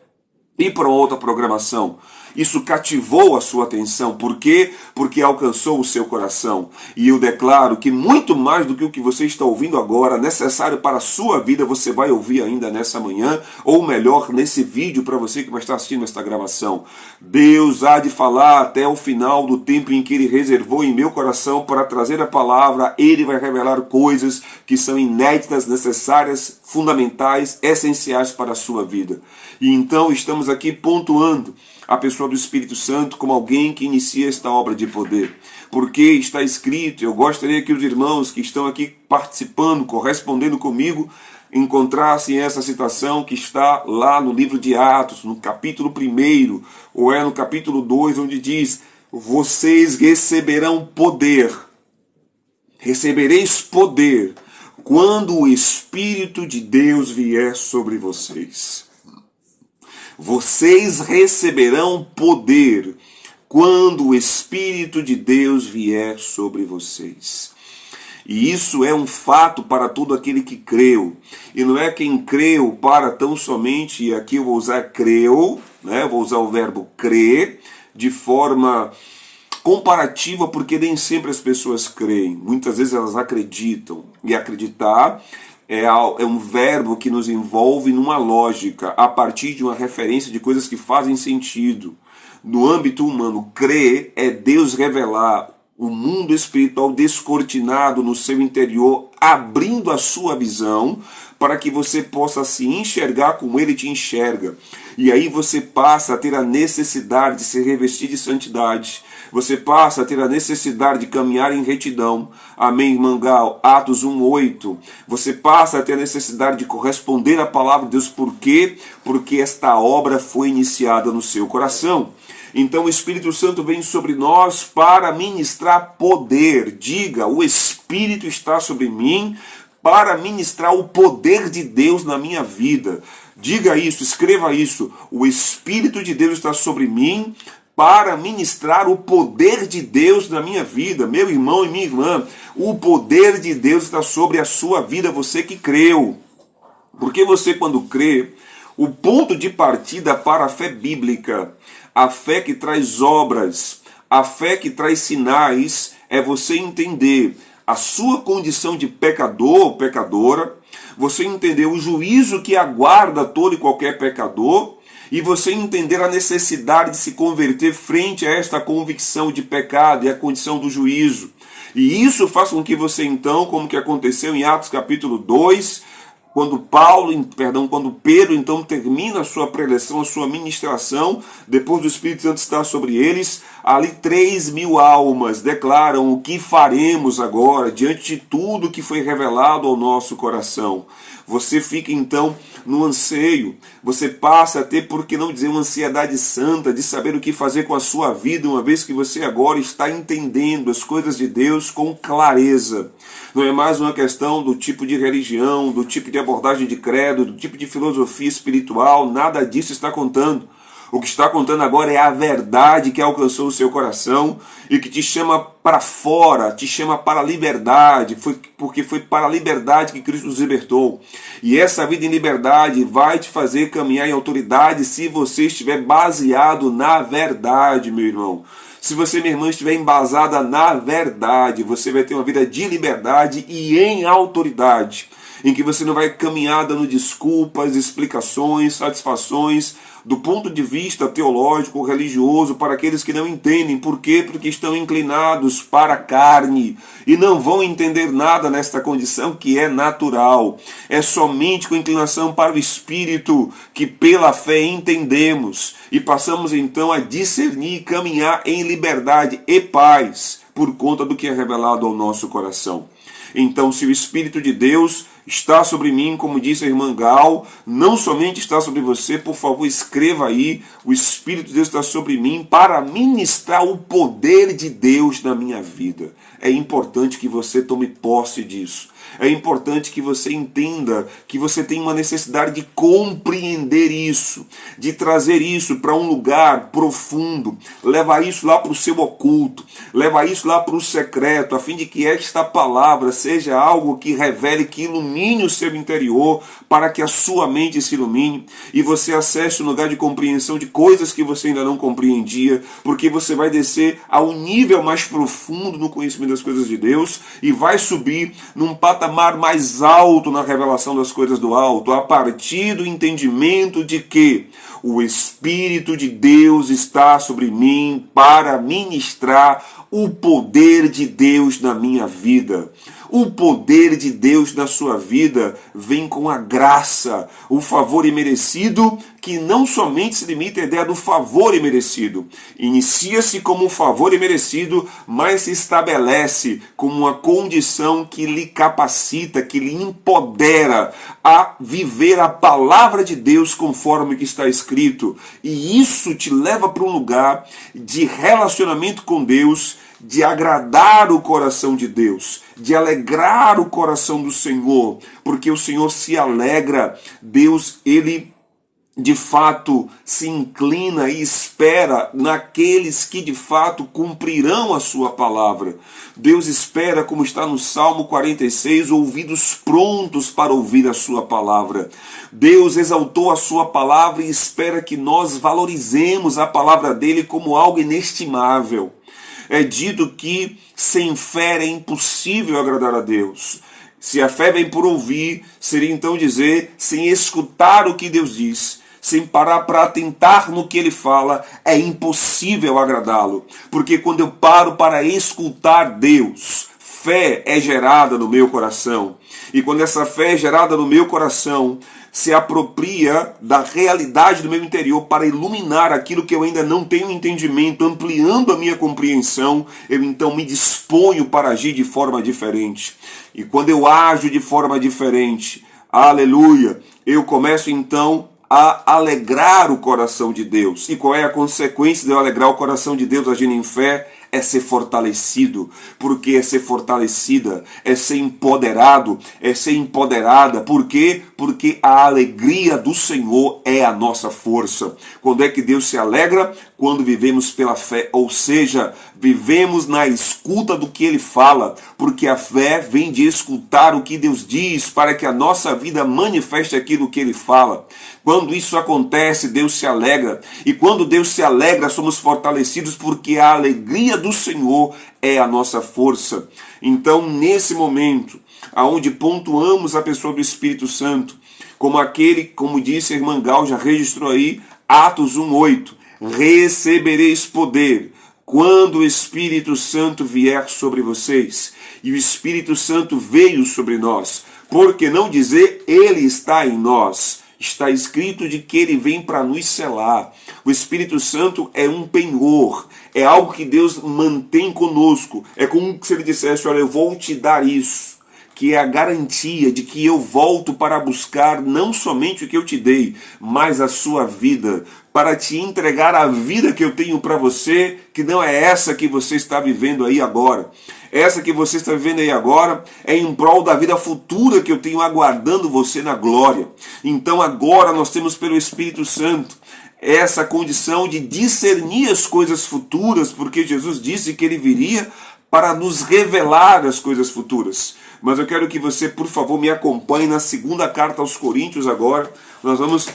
ir para outra programação. Isso cativou a sua atenção. Por quê? Porque alcançou o seu coração. E eu declaro que muito mais do que o que você está ouvindo agora, necessário para a sua vida, você vai ouvir ainda nessa manhã, ou melhor, nesse vídeo para você que vai estar assistindo esta gravação. Deus há de falar até o final do tempo em que Ele reservou em meu coração para trazer a palavra. Ele vai revelar coisas que são inéditas, necessárias, fundamentais, essenciais para a sua vida. E então estamos aqui pontuando a pessoa do Espírito Santo como alguém que inicia esta obra de poder. Porque está escrito, eu gostaria que os irmãos que estão aqui participando, correspondendo comigo, encontrassem essa citação que está lá no livro de Atos, no capítulo 1, ou no capítulo 2, onde diz: vocês receberão poder, recebereis poder, quando o Espírito de Deus vier sobre vocês. Vocês receberão poder quando o Espírito de Deus vier sobre vocês. E isso é um fato para todo aquele que creu. E não é quem creu para tão somente, e aqui eu vou usar creu, né? Vou usar o verbo crer de forma comparativa, porque nem sempre as pessoas creem. Muitas vezes elas acreditam. E acreditar é um verbo que nos envolve numa lógica, a partir de uma referência de coisas que fazem sentido. No âmbito humano, crer é Deus revelar o mundo espiritual descortinado no seu interior, abrindo a sua visão para que você possa se enxergar como Ele te enxerga. E aí você passa a ter a necessidade de se revestir de santidade. Você passa a ter a necessidade de caminhar em retidão. Amém, Mangal? Atos 1:8. Você passa a ter a necessidade de corresponder à palavra de Deus. Por quê? Porque esta obra foi iniciada no seu coração. Então o Espírito Santo vem sobre nós para ministrar poder. Diga, o Espírito está sobre mim para ministrar o poder de Deus na minha vida. Diga isso, escreva isso. O Espírito de Deus está sobre mim para ministrar o poder de Deus na minha vida. Meu irmão e minha irmã, o poder de Deus está sobre a sua vida, você que creu. Porque você, quando crê, o ponto de partida para a fé bíblica, a fé que traz obras, a fé que traz sinais, é você entender a sua condição de pecador ou pecadora, você entender o juízo que aguarda todo e qualquer pecador, e você entender a necessidade de se converter frente a esta convicção de pecado e a condição do juízo. E isso faz com que você então, como que aconteceu em Atos capítulo 2, quando Pedro então termina a sua preleção, a sua ministração, depois do Espírito Santo estar sobre eles, ali 3.000 almas declaram o que faremos agora, diante de tudo que foi revelado ao nosso coração. Você fica então no anseio, você passa a ter, por que não dizer, uma ansiedade santa de saber o que fazer com a sua vida, uma vez que você agora está entendendo as coisas de Deus com clareza. Não é mais uma questão do tipo de religião, do tipo de abordagem de credo, do tipo de filosofia espiritual, nada disso está contando. O que está contando agora é a verdade que alcançou o seu coração e que te chama para fora, te chama para a liberdade, porque foi para a liberdade que Cristo nos libertou. E essa vida em liberdade vai te fazer caminhar em autoridade se você estiver baseado na verdade, meu irmão. Se você, minha irmã, estiver embasada na verdade, você vai ter uma vida de liberdade e em autoridade, em que você não vai caminhar dando desculpas, explicações, satisfações, do ponto de vista teológico, religioso, para aqueles que não entendem. Por quê? Porque estão inclinados para a carne e não vão entender nada nesta condição que é natural. É somente com inclinação para o Espírito que pela fé entendemos e passamos então a discernir e caminhar em liberdade e paz por conta do que é revelado ao nosso coração. Então, se o Espírito de Deus está sobre mim, como disse a irmã Gal, não somente está sobre você, por favor, escreva aí, o Espírito de Deus está sobre mim para ministrar o poder de Deus na minha vida. É importante que você tome posse disso. É importante que você entenda que você tem uma necessidade de compreender isso, de trazer isso para um lugar profundo, levar isso lá para o seu oculto, levar isso lá para o secreto, a fim de que esta palavra seja algo que revele, que ilumine o seu interior, para que a sua mente se ilumine e você acesse um lugar de compreensão de coisas que você ainda não compreendia, porque você vai descer a um nível mais profundo no conhecimento das coisas de Deus e vai subir num patamar mais alto na revelação das coisas do alto, a partir do entendimento de que o Espírito de Deus está sobre mim para ministrar o poder de Deus na minha vida. O poder de Deus na sua vida vem com a graça, o favor imerecido, que não somente se limita à ideia do favor imerecido. Inicia-se como um favor imerecido, mas se estabelece como uma condição que lhe capacita, que lhe empodera a viver a palavra de Deus conforme o que está escrito. E isso te leva para um lugar de relacionamento com Deus, de agradar o coração de Deus, de alegrar o coração do Senhor, porque o Senhor se alegra. Deus, ele de fato se inclina e espera naqueles que de fato cumprirão a sua palavra. Deus espera, como está no Salmo 46, ouvidos prontos para ouvir a sua palavra. Deus exaltou a sua palavra e espera que nós valorizemos a palavra dele como algo inestimável. É dito que sem fé é impossível agradar a Deus. Se a fé vem por ouvir, seria então dizer, sem escutar o que Deus diz, sem parar para atentar no que ele fala, é impossível agradá-lo. Porque quando eu paro para escutar Deus, fé é gerada no meu coração. E quando essa fé é gerada no meu coração, se apropria da realidade do meu interior para iluminar aquilo que eu ainda não tenho entendimento, ampliando a minha compreensão, eu então me disponho para agir de forma diferente. E quando eu ajo de forma diferente, aleluia, eu começo então a alegrar o coração de Deus. E qual é a consequência de eu alegrar o coração de Deus agindo em fé? É ser fortalecido. Porque é ser fortalecida, é ser empoderado, é ser empoderada. Por quê? Porque a alegria do Senhor é a nossa força. Quando é que Deus se alegra? Quando vivemos pela fé, ou seja, vivemos na escuta do que Ele fala, porque a fé vem de escutar o que Deus diz, para que a nossa vida manifeste aquilo que Ele fala. Quando isso acontece, Deus se alegra, e quando Deus se alegra, somos fortalecidos, porque a alegria do Senhor é a nossa força. Então, nesse momento, aonde pontuamos a pessoa do Espírito Santo, como aquele, como disse a irmã Gal, já registrou aí, Atos 1:8, recebereis poder quando o Espírito Santo vier sobre vocês. E o Espírito Santo veio sobre nós. Por que não dizer, ele está em nós? Está escrito de que ele vem para nos selar. O Espírito Santo é um penhor, é algo que Deus mantém conosco. É como se ele dissesse, olha, eu vou te dar isso, que é a garantia de que eu volto para buscar não somente o que eu te dei, mas a sua vida, para te entregar a vida que eu tenho para você, que não é essa que você está vivendo aí agora. Essa que você está vivendo aí agora é em prol da vida futura que eu tenho aguardando você na glória. Então agora nós temos pelo Espírito Santo essa condição de discernir as coisas futuras, porque Jesus disse que ele viria para nos revelar as coisas futuras. Mas eu quero que você, por favor, me acompanhe na segunda carta aos Coríntios agora. Nós vamos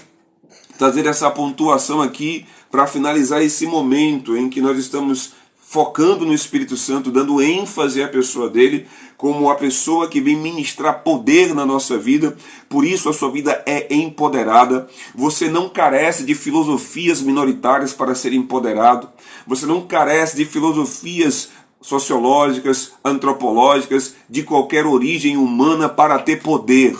trazer essa pontuação aqui para finalizar esse momento em que nós estamos focando no Espírito Santo, dando ênfase à pessoa dele, como a pessoa que vem ministrar poder na nossa vida. Por isso a sua vida é empoderada. Você não carece de filosofias minoritárias para ser empoderado. Você não carece de filosofias sociológicas, antropológicas, de qualquer origem humana para ter poder.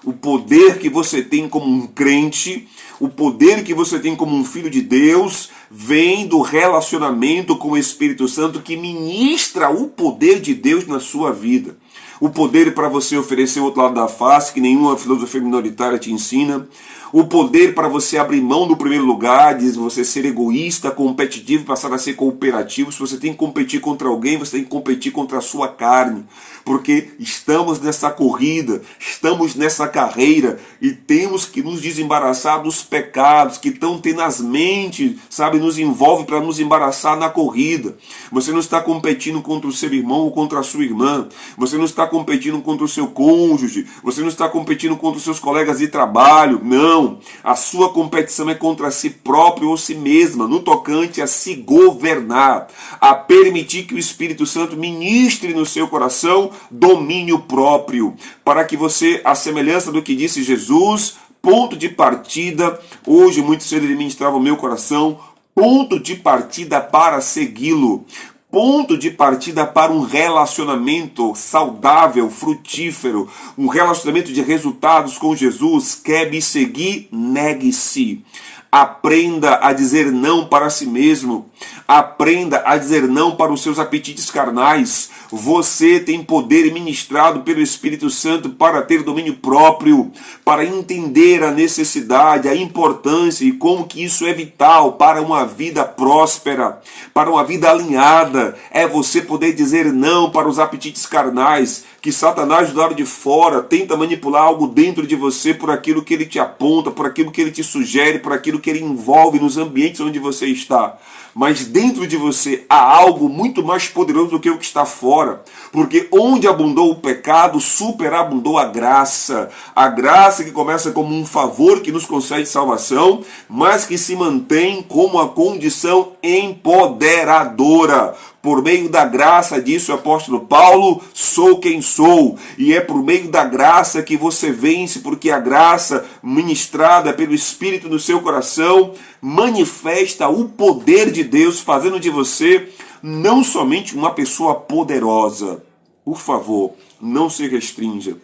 O poder que você tem como um crente, o poder que você tem como um filho de Deus, vem do relacionamento com o Espírito Santo que ministra o poder de Deus na sua vida. O poder para você oferecer o outro lado da face, que nenhuma filosofia minoritária te ensina. O poder para você abrir mão do primeiro lugar, de você ser egoísta, competitivo, passar a ser cooperativo. Se você tem que competir contra alguém, você tem que competir contra a sua carne. Porque estamos nessa corrida, estamos nessa carreira e temos que nos desembaraçar dos pecados que tão tenazmente, sabe, nos envolve para nos embaraçar na corrida. Você não está competindo contra o seu irmão ou contra a sua irmã. Você não está competindo contra o seu cônjuge. Você não está competindo contra os seus colegas de trabalho. Não. A sua competição é contra si próprio ou si mesma, no tocante a se governar, a permitir que o Espírito Santo ministre no seu coração domínio próprio, para que você, à semelhança do que disse Jesus, ponto de partida, hoje muito cedo ele ministrava o meu coração, ponto de partida para segui-lo. Ponto de partida para um relacionamento saudável, frutífero, um relacionamento de resultados com Jesus. Quer me seguir? Negue-se. Aprenda a dizer não para si mesmo. Aprenda a dizer não para os seus apetites carnais. Você tem poder ministrado pelo Espírito Santo para ter domínio próprio, para entender a necessidade, a importância e como que isso é vital para uma vida próspera, para uma vida alinhada. É você poder dizer não para os apetites carnais, que Satanás do lado de fora tenta manipular algo dentro de você por aquilo que ele te aponta, por aquilo que ele te sugere, por aquilo que ele envolve nos ambientes onde você está. Mas dentro de você há algo muito mais poderoso do que o que está fora. Porque onde abundou o pecado, superabundou a graça. A graça que começa como um favor que nos concede salvação, mas que se mantém como a condição empoderadora. Por meio da graça, disse o apóstolo Paulo, sou quem sou. E é por meio da graça que você vence, porque a graça ministrada pelo Espírito no seu coração manifesta o poder de Deus, fazendo de você não somente uma pessoa poderosa. Por favor, não se restrinja.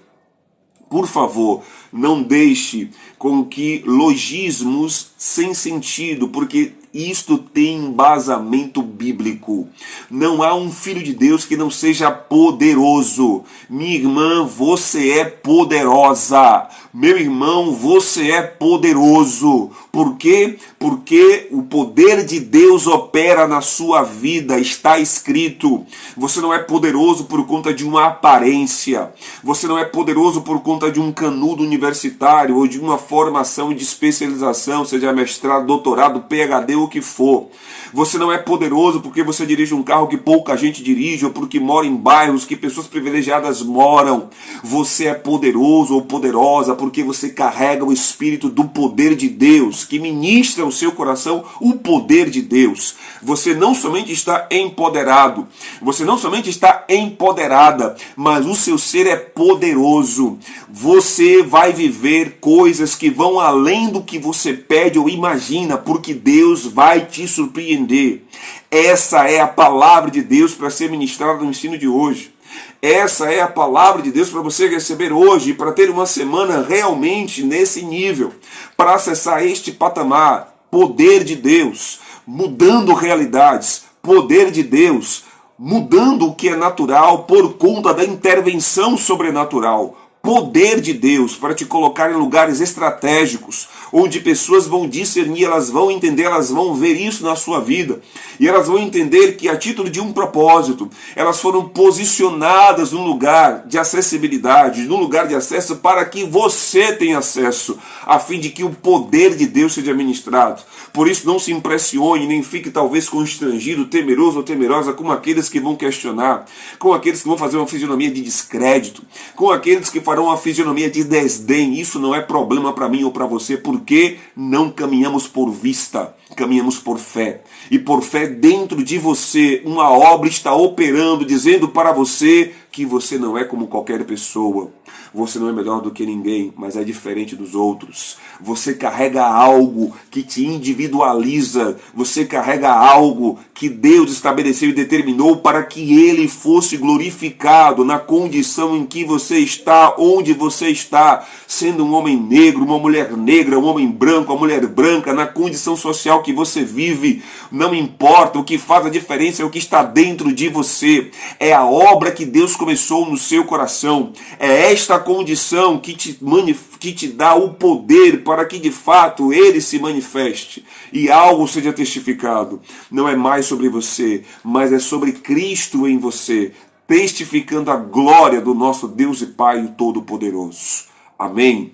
Por favor, não deixe com que logismos sem sentido, porque isto tem embasamento bíblico. Não há um filho de Deus que não seja poderoso. Minha irmã, você é poderosa. Meu irmão, você é poderoso. Por quê? Porque o poder de Deus opera na sua vida. Está escrito. Você não é poderoso por conta de uma aparência. Você não é poderoso por conta de um canudo universitário ou de uma formação de especialização, seja mestrado, doutorado, PhD, o que for. Você não é poderoso porque você dirige um carro que pouca gente dirige ou porque mora em bairros que pessoas privilegiadas moram. Você é poderoso ou poderosa porque você carrega o Espírito do poder de Deus, que ministra ao seu coração o poder de Deus. Você não somente está empoderado, você não somente está empoderada, mas o seu ser é poderoso. Você vai viver coisas que vão além do que você pede ou imagina, porque Deus vai te surpreender. Essa é a palavra de Deus para ser ministrada no ensino de hoje. Essa é a palavra de Deus para você receber hoje, para ter uma semana realmente nesse nível, para acessar este patamar. Poder de Deus, mudando realidades. Poder de Deus, mudando o que é natural por conta da intervenção sobrenatural. Poder de Deus para te colocar em lugares estratégicos, onde pessoas vão discernir, elas vão entender, elas vão ver isso na sua vida. E elas vão entender que a título de um propósito, elas foram posicionadas num lugar de acessibilidade, num lugar de acesso para que você tenha acesso, a fim de que o poder de Deus seja ministrado. Por isso não se impressione, nem fique talvez constrangido, temeroso ou temerosa com aqueles que vão questionar, com aqueles que vão fazer uma fisionomia de descrédito, com aqueles que farão uma fisionomia de desdém. Isso não é problema para mim ou para você, porque não caminhamos por vista, caminhamos por fé. E por fé dentro de você, uma obra está operando, dizendo para você que você não é como qualquer pessoa. Você não é melhor do que ninguém, mas é diferente dos outros. Você carrega algo que te individualiza. Você carrega algo que Deus estabeleceu e determinou para que Ele fosse glorificado na condição em que você está, onde você está, sendo um homem negro, uma mulher negra, um homem branco, uma mulher branca, na condição social que você vive. Não importa, o que faz a diferença é o que está dentro de você. É a obra que Deus começou no seu coração. É esta condição que te dá o poder para que de fato Ele se manifeste e algo seja testificado. Não é mais sobre você, mas é sobre Cristo em você, testificando a glória do nosso Deus e Pai o Todo-Poderoso. Amém?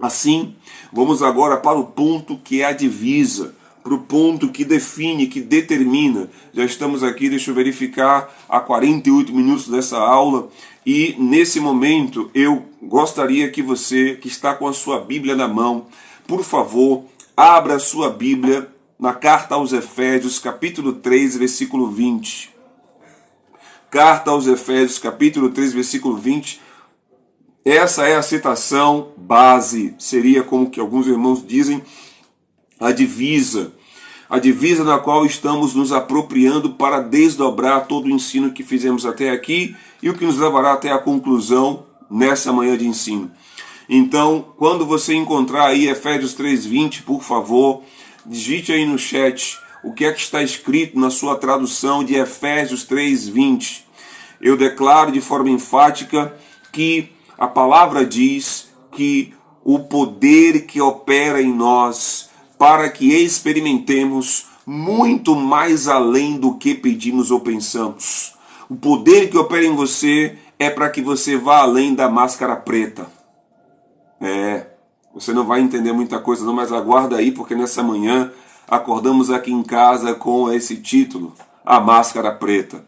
Assim, vamos agora para o ponto que é a divisa, para o ponto que define, que determina. Já estamos aqui, deixa eu verificar, há 48 minutos dessa aula, e nesse momento eu gostaria que você, que está com a sua Bíblia na mão, por favor, abra a sua Bíblia na carta aos Efésios, capítulo 3, versículo 20. Carta aos Efésios, capítulo 3, versículo 20. Essa é a citação base, seria como que alguns irmãos dizem, a divisa na qual estamos nos apropriando para desdobrar todo o ensino que fizemos até aqui e o que nos levará até a conclusão nessa manhã de ensino. Então, quando você encontrar aí Efésios 3:20, por favor, digite aí no chat o que é que está escrito na sua tradução de Efésios 3:20. Eu declaro de forma enfática que a palavra diz que o poder que opera em nós para que experimentemos muito mais além do que pedimos ou pensamos. O poder que opera em você é para que você vá além da máscara preta. Você não vai entender muita coisa não, mas aguarda aí, porque nessa manhã acordamos aqui em casa com esse título, A Máscara Preta.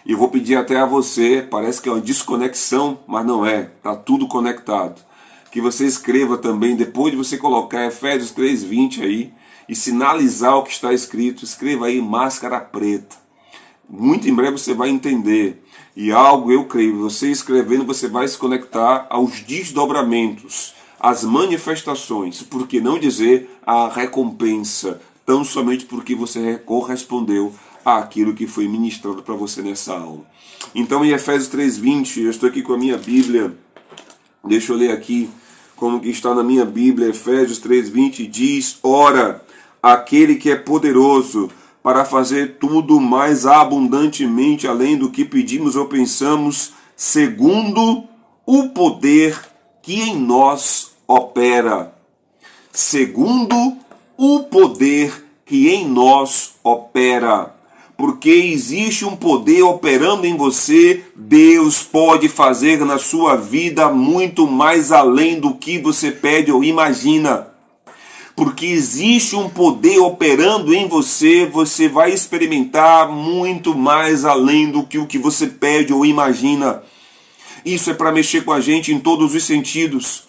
E eu vou pedir até a você, parece que é uma desconexão, mas não é, está tudo conectado. Que você escreva também, depois de você colocar Efésios 3:20 aí, e sinalizar o que está escrito, escreva aí Máscara Preta. Muito em breve você vai entender. E algo, eu creio, você escrevendo, você vai se conectar aos desdobramentos, às manifestações, por que não dizer a recompensa, tão somente porque você correspondeu àquilo que foi ministrado para você nessa aula. Então, em Efésios 3:20, eu estou aqui com a minha Bíblia, deixa eu ler aqui como que está na minha Bíblia. Efésios 3:20 diz: ora, aquele que é poderoso para fazer tudo mais abundantemente além do que pedimos ou pensamos, segundo o poder que em nós opera. Segundo o poder que em nós opera. Porque existe um poder operando em você, Deus pode fazer na sua vida muito mais além do que você pede ou imagina. Porque existe um poder operando em você, você vai experimentar muito mais além do que o que você pede ou imagina. Isso é para mexer com a gente em todos os sentidos.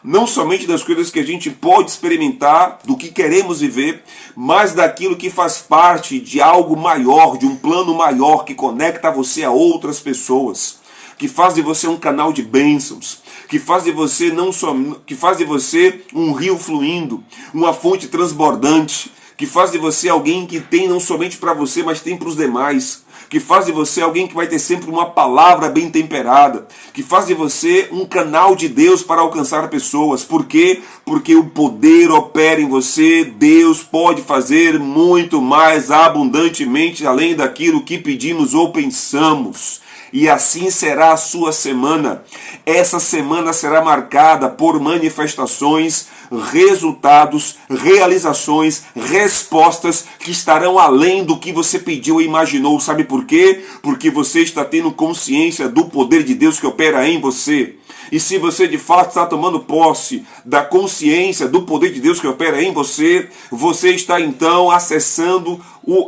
Não somente das coisas que a gente pode experimentar, do que queremos viver, mas daquilo que faz parte de algo maior, de um plano maior que conecta você a outras pessoas, que faz de você um canal de bênçãos, que faz de você que faz de você um rio fluindo, uma fonte transbordante, que faz de você alguém que tem não somente para você, mas tem para os demais, que faz de você alguém que vai ter sempre uma palavra bem temperada, que faz de você um canal de Deus para alcançar pessoas. Por quê? Porque o poder opera em você, Deus pode fazer muito mais abundantemente além daquilo que pedimos ou pensamos. E assim será a sua semana. Essa semana será marcada por manifestações, resultados, realizações, respostas que estarão além do que você pediu ou imaginou. Sabe por quê? Porque você está tendo consciência do poder de Deus que opera em você. E se você de fato está tomando posse da consciência do poder de Deus que opera em você, você está então acessando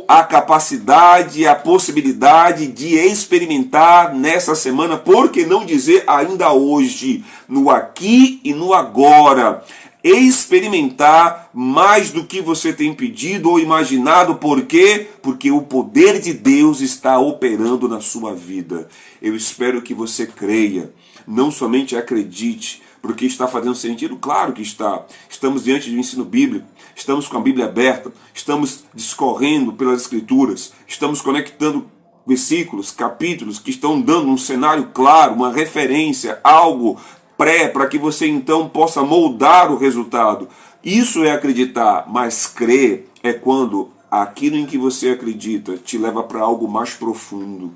a capacidade, a possibilidade de experimentar nessa semana, por que não dizer ainda hoje, no aqui e no agora, experimentar mais do que você tem pedido ou imaginado. Por quê? Porque o poder de Deus está operando na sua vida. Eu espero que você creia, não somente acredite, porque está fazendo sentido, claro que está. Estamos diante do ensino bíblico, estamos com a Bíblia aberta, estamos discorrendo pelas Escrituras, estamos conectando versículos, capítulos que estão dando um cenário claro, uma referência, algo para que você então possa moldar o resultado. Isso é acreditar, mas crer é quando aquilo em que você acredita te leva para algo mais profundo.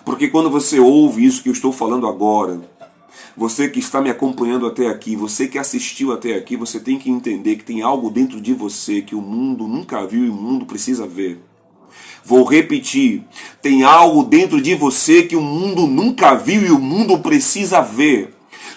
Porque quando você ouve isso que eu estou falando agora, você que está me acompanhando até aqui, você que assistiu até aqui, você tem que entender que tem algo dentro de você que o mundo nunca viu e o mundo precisa ver. Vou repetir, tem algo dentro de você que o mundo nunca viu e o mundo precisa ver.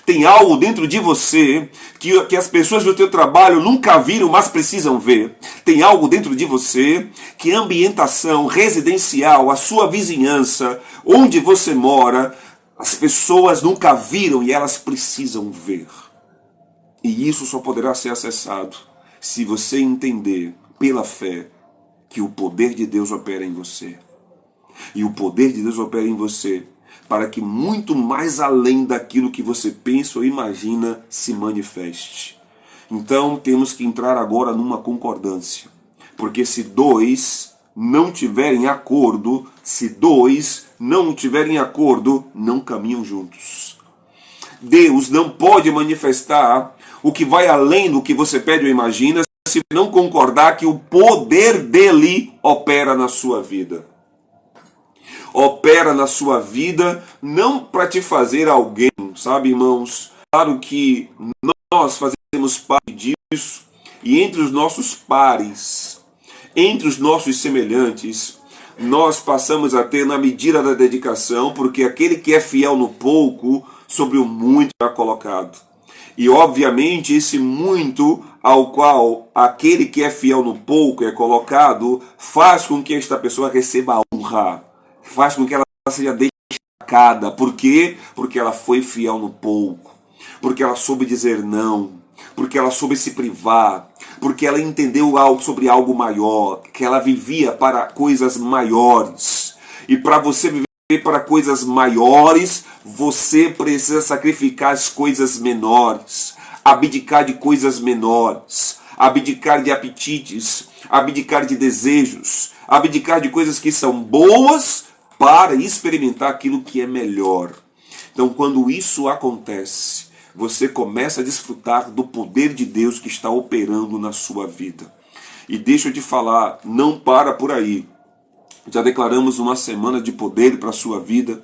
Tem algo dentro de você que as pessoas do teu trabalho nunca viram, mas precisam ver. Tem algo dentro de você que a ambientação residencial, a sua vizinhança, onde você mora, as pessoas nunca viram e elas precisam ver. E isso só poderá ser acessado se você entender pela fé que o poder de Deus opera em você. E o poder de Deus opera em você para que muito mais além daquilo que você pensa ou imagina se manifeste. Então temos que entrar agora numa concordância. Porque se dois não tiverem acordo, não caminham juntos. Deus não pode manifestar o que vai além do que você pede ou imagina se não concordar que o poder dele opera na sua vida. opera na sua vida, não para te fazer alguém, sabe, irmãos? Claro que nós fazemos parte disso, e entre os nossos pares, entre os nossos semelhantes, nós passamos a ter na medida da dedicação, porque aquele que é fiel no pouco, sobre o muito é colocado. E obviamente esse muito ao qual aquele que é fiel no pouco é colocado, faz com que esta pessoa receba a honra, faz com que ela seja destacada. Por quê? Porque ela foi fiel no pouco, porque ela soube dizer não, porque ela soube se privar, porque ela entendeu algo sobre algo maior, que ela vivia para coisas maiores. E para você viver para coisas maiores, você precisa sacrificar as coisas menores, abdicar de coisas menores, abdicar de apetites, abdicar de desejos, abdicar de coisas que são boas para experimentar aquilo que é melhor. Então, quando isso acontece, você começa a desfrutar do poder de Deus que está operando na sua vida. E deixa eu te falar, não para por aí. Já declaramos uma semana de poder para a sua vida,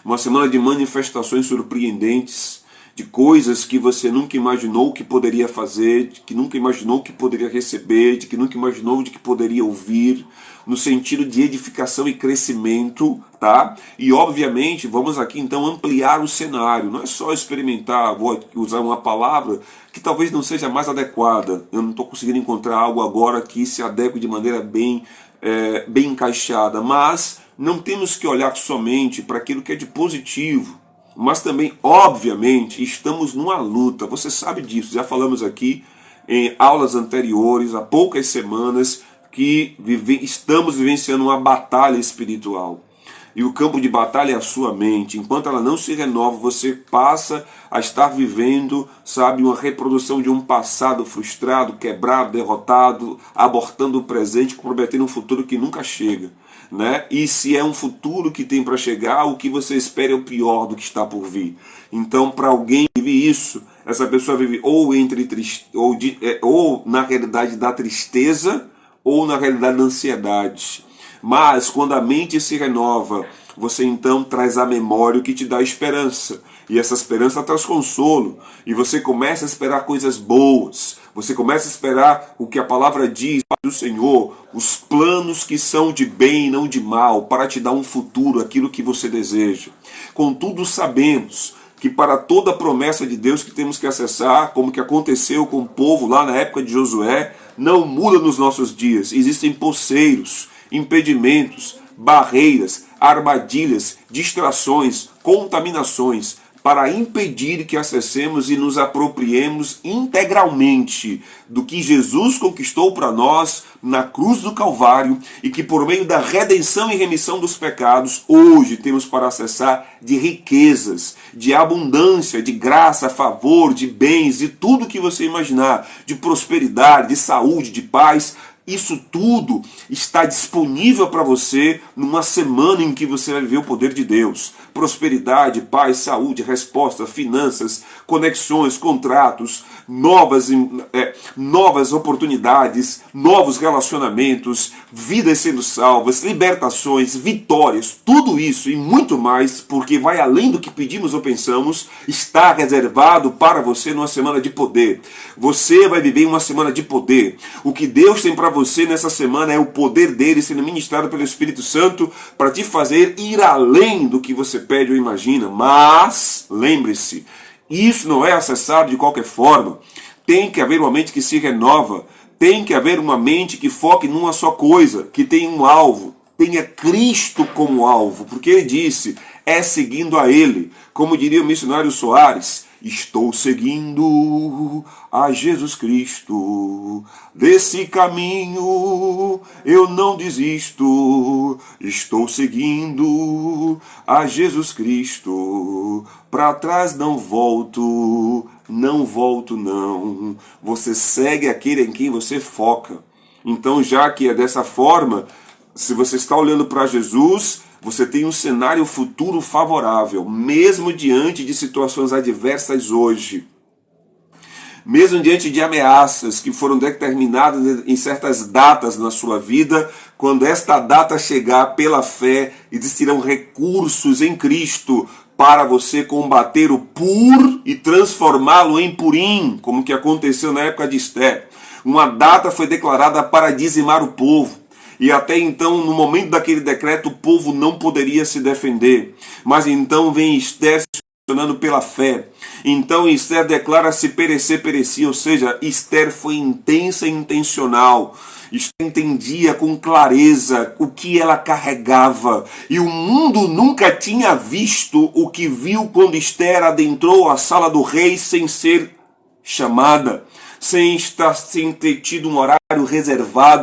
uma semana de manifestações surpreendentes, de coisas que você nunca imaginou que poderia fazer, de que nunca imaginou que poderia receber, de que nunca imaginou de que poderia ouvir, no sentido de edificação e crescimento, tá? E obviamente vamos aqui então ampliar o cenário, não é só experimentar, vou usar uma palavra que talvez não seja mais adequada, eu não estou conseguindo encontrar algo agora que se adeque de maneira bem encaixada, mas não temos que olhar somente para aquilo que é de positivo, mas também, obviamente, estamos numa luta, você sabe disso, já falamos aqui em aulas anteriores, há poucas semanas, que estamos vivenciando uma batalha espiritual. E o campo de batalha é a sua mente. Enquanto ela não se renova, você passa a estar vivendo, sabe, uma reprodução de um passado frustrado, quebrado, derrotado, abortando o presente, comprometendo um futuro que nunca chega, né? E se é um futuro que tem para chegar, o que você espera é o pior do que está por vir. Então, para alguém que vive isso, essa pessoa vive ou na realidade da tristeza, ou na realidade da ansiedade. Mas quando a mente se renova, você então traz à memória o que te dá esperança. E essa esperança traz consolo. E você começa a esperar coisas boas. Você começa a esperar o que a palavra diz do Senhor, os planos que são de bem e não de mal, para te dar um futuro, aquilo que você deseja. Contudo, sabemos que para toda promessa de Deus que temos que acessar, como que aconteceu com o povo lá na época de Josué, não muda nos nossos dias. Existem poceiros, impedimentos, barreiras, armadilhas, distrações, contaminações para impedir que acessemos e nos apropriemos integralmente do que Jesus conquistou para nós na cruz do Calvário e que por meio da redenção e remissão dos pecados hoje temos para acessar de riquezas, de abundância, de graça, favor, de bens, de tudo que você imaginar, de prosperidade, de saúde, de paz. Isso tudo está disponível para você numa semana em que você vai viver o poder de Deus. Prosperidade, paz, saúde, resposta, finanças, conexões, contratos, novas oportunidades, novos relacionamentos, vidas sendo salvas, libertações, vitórias, tudo isso e muito mais, porque vai além do que pedimos ou pensamos, está reservado para você numa semana de poder. Você vai viver uma semana de poder. O que Deus tem para você nessa semana é o poder dele sendo ministrado pelo Espírito Santo para te fazer ir além do que você pede ou imagina. Mas, lembre-se, isso não é acessado de qualquer forma. Tem que haver uma mente que se renova. Tem que haver uma mente que foque numa só coisa, que tenha um alvo. Tenha Cristo como alvo. Porque ele disse, é seguindo a ele. Como diria o missionário Soares, estou seguindo a Jesus Cristo, desse caminho eu não desisto, estou seguindo a Jesus Cristo, para trás não volto, não volto não. Você segue aquele em quem você foca. Então, já que é dessa forma, se você está olhando para Jesus, você tem um cenário futuro favorável, mesmo diante de situações adversas hoje. Mesmo diante de ameaças que foram determinadas em certas datas na sua vida, quando esta data chegar pela fé, existirão recursos em Cristo para você combater o pur e transformá-lo em purim, como que aconteceu na época de Esther. Uma data foi declarada para dizimar o povo. E até então, no momento daquele decreto, o povo não poderia se defender. Mas então vem Esther se posicionando pela fé. Então Esther declara: se perecer, perecia. Ou seja, Esther foi intensa e intencional. Esther entendia com clareza o que ela carregava. E o mundo nunca tinha visto o que viu quando Esther adentrou a sala do rei sem ser chamada, sem ter tido um horário reservado.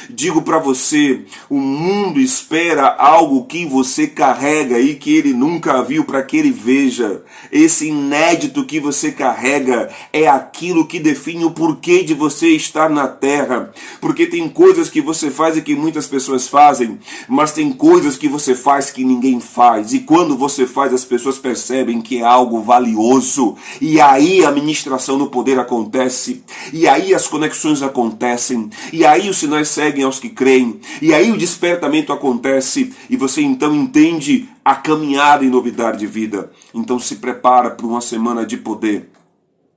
Digo para você, o mundo espera algo que você carrega e que ele nunca viu para que ele veja. Esse inédito que você carrega é aquilo que define o porquê de você estar na terra. Porque tem coisas que você faz e que muitas pessoas fazem, mas tem coisas que você faz que ninguém faz. E quando você faz, as pessoas percebem que é algo valioso. E aí a ministração do poder acontece. E aí as conexões acontecem. E aí os sinais seguem aos que creem. E aí o despertamento acontece. E você então entende a caminhada em novidade de vida. Então se prepara para uma semana de poder.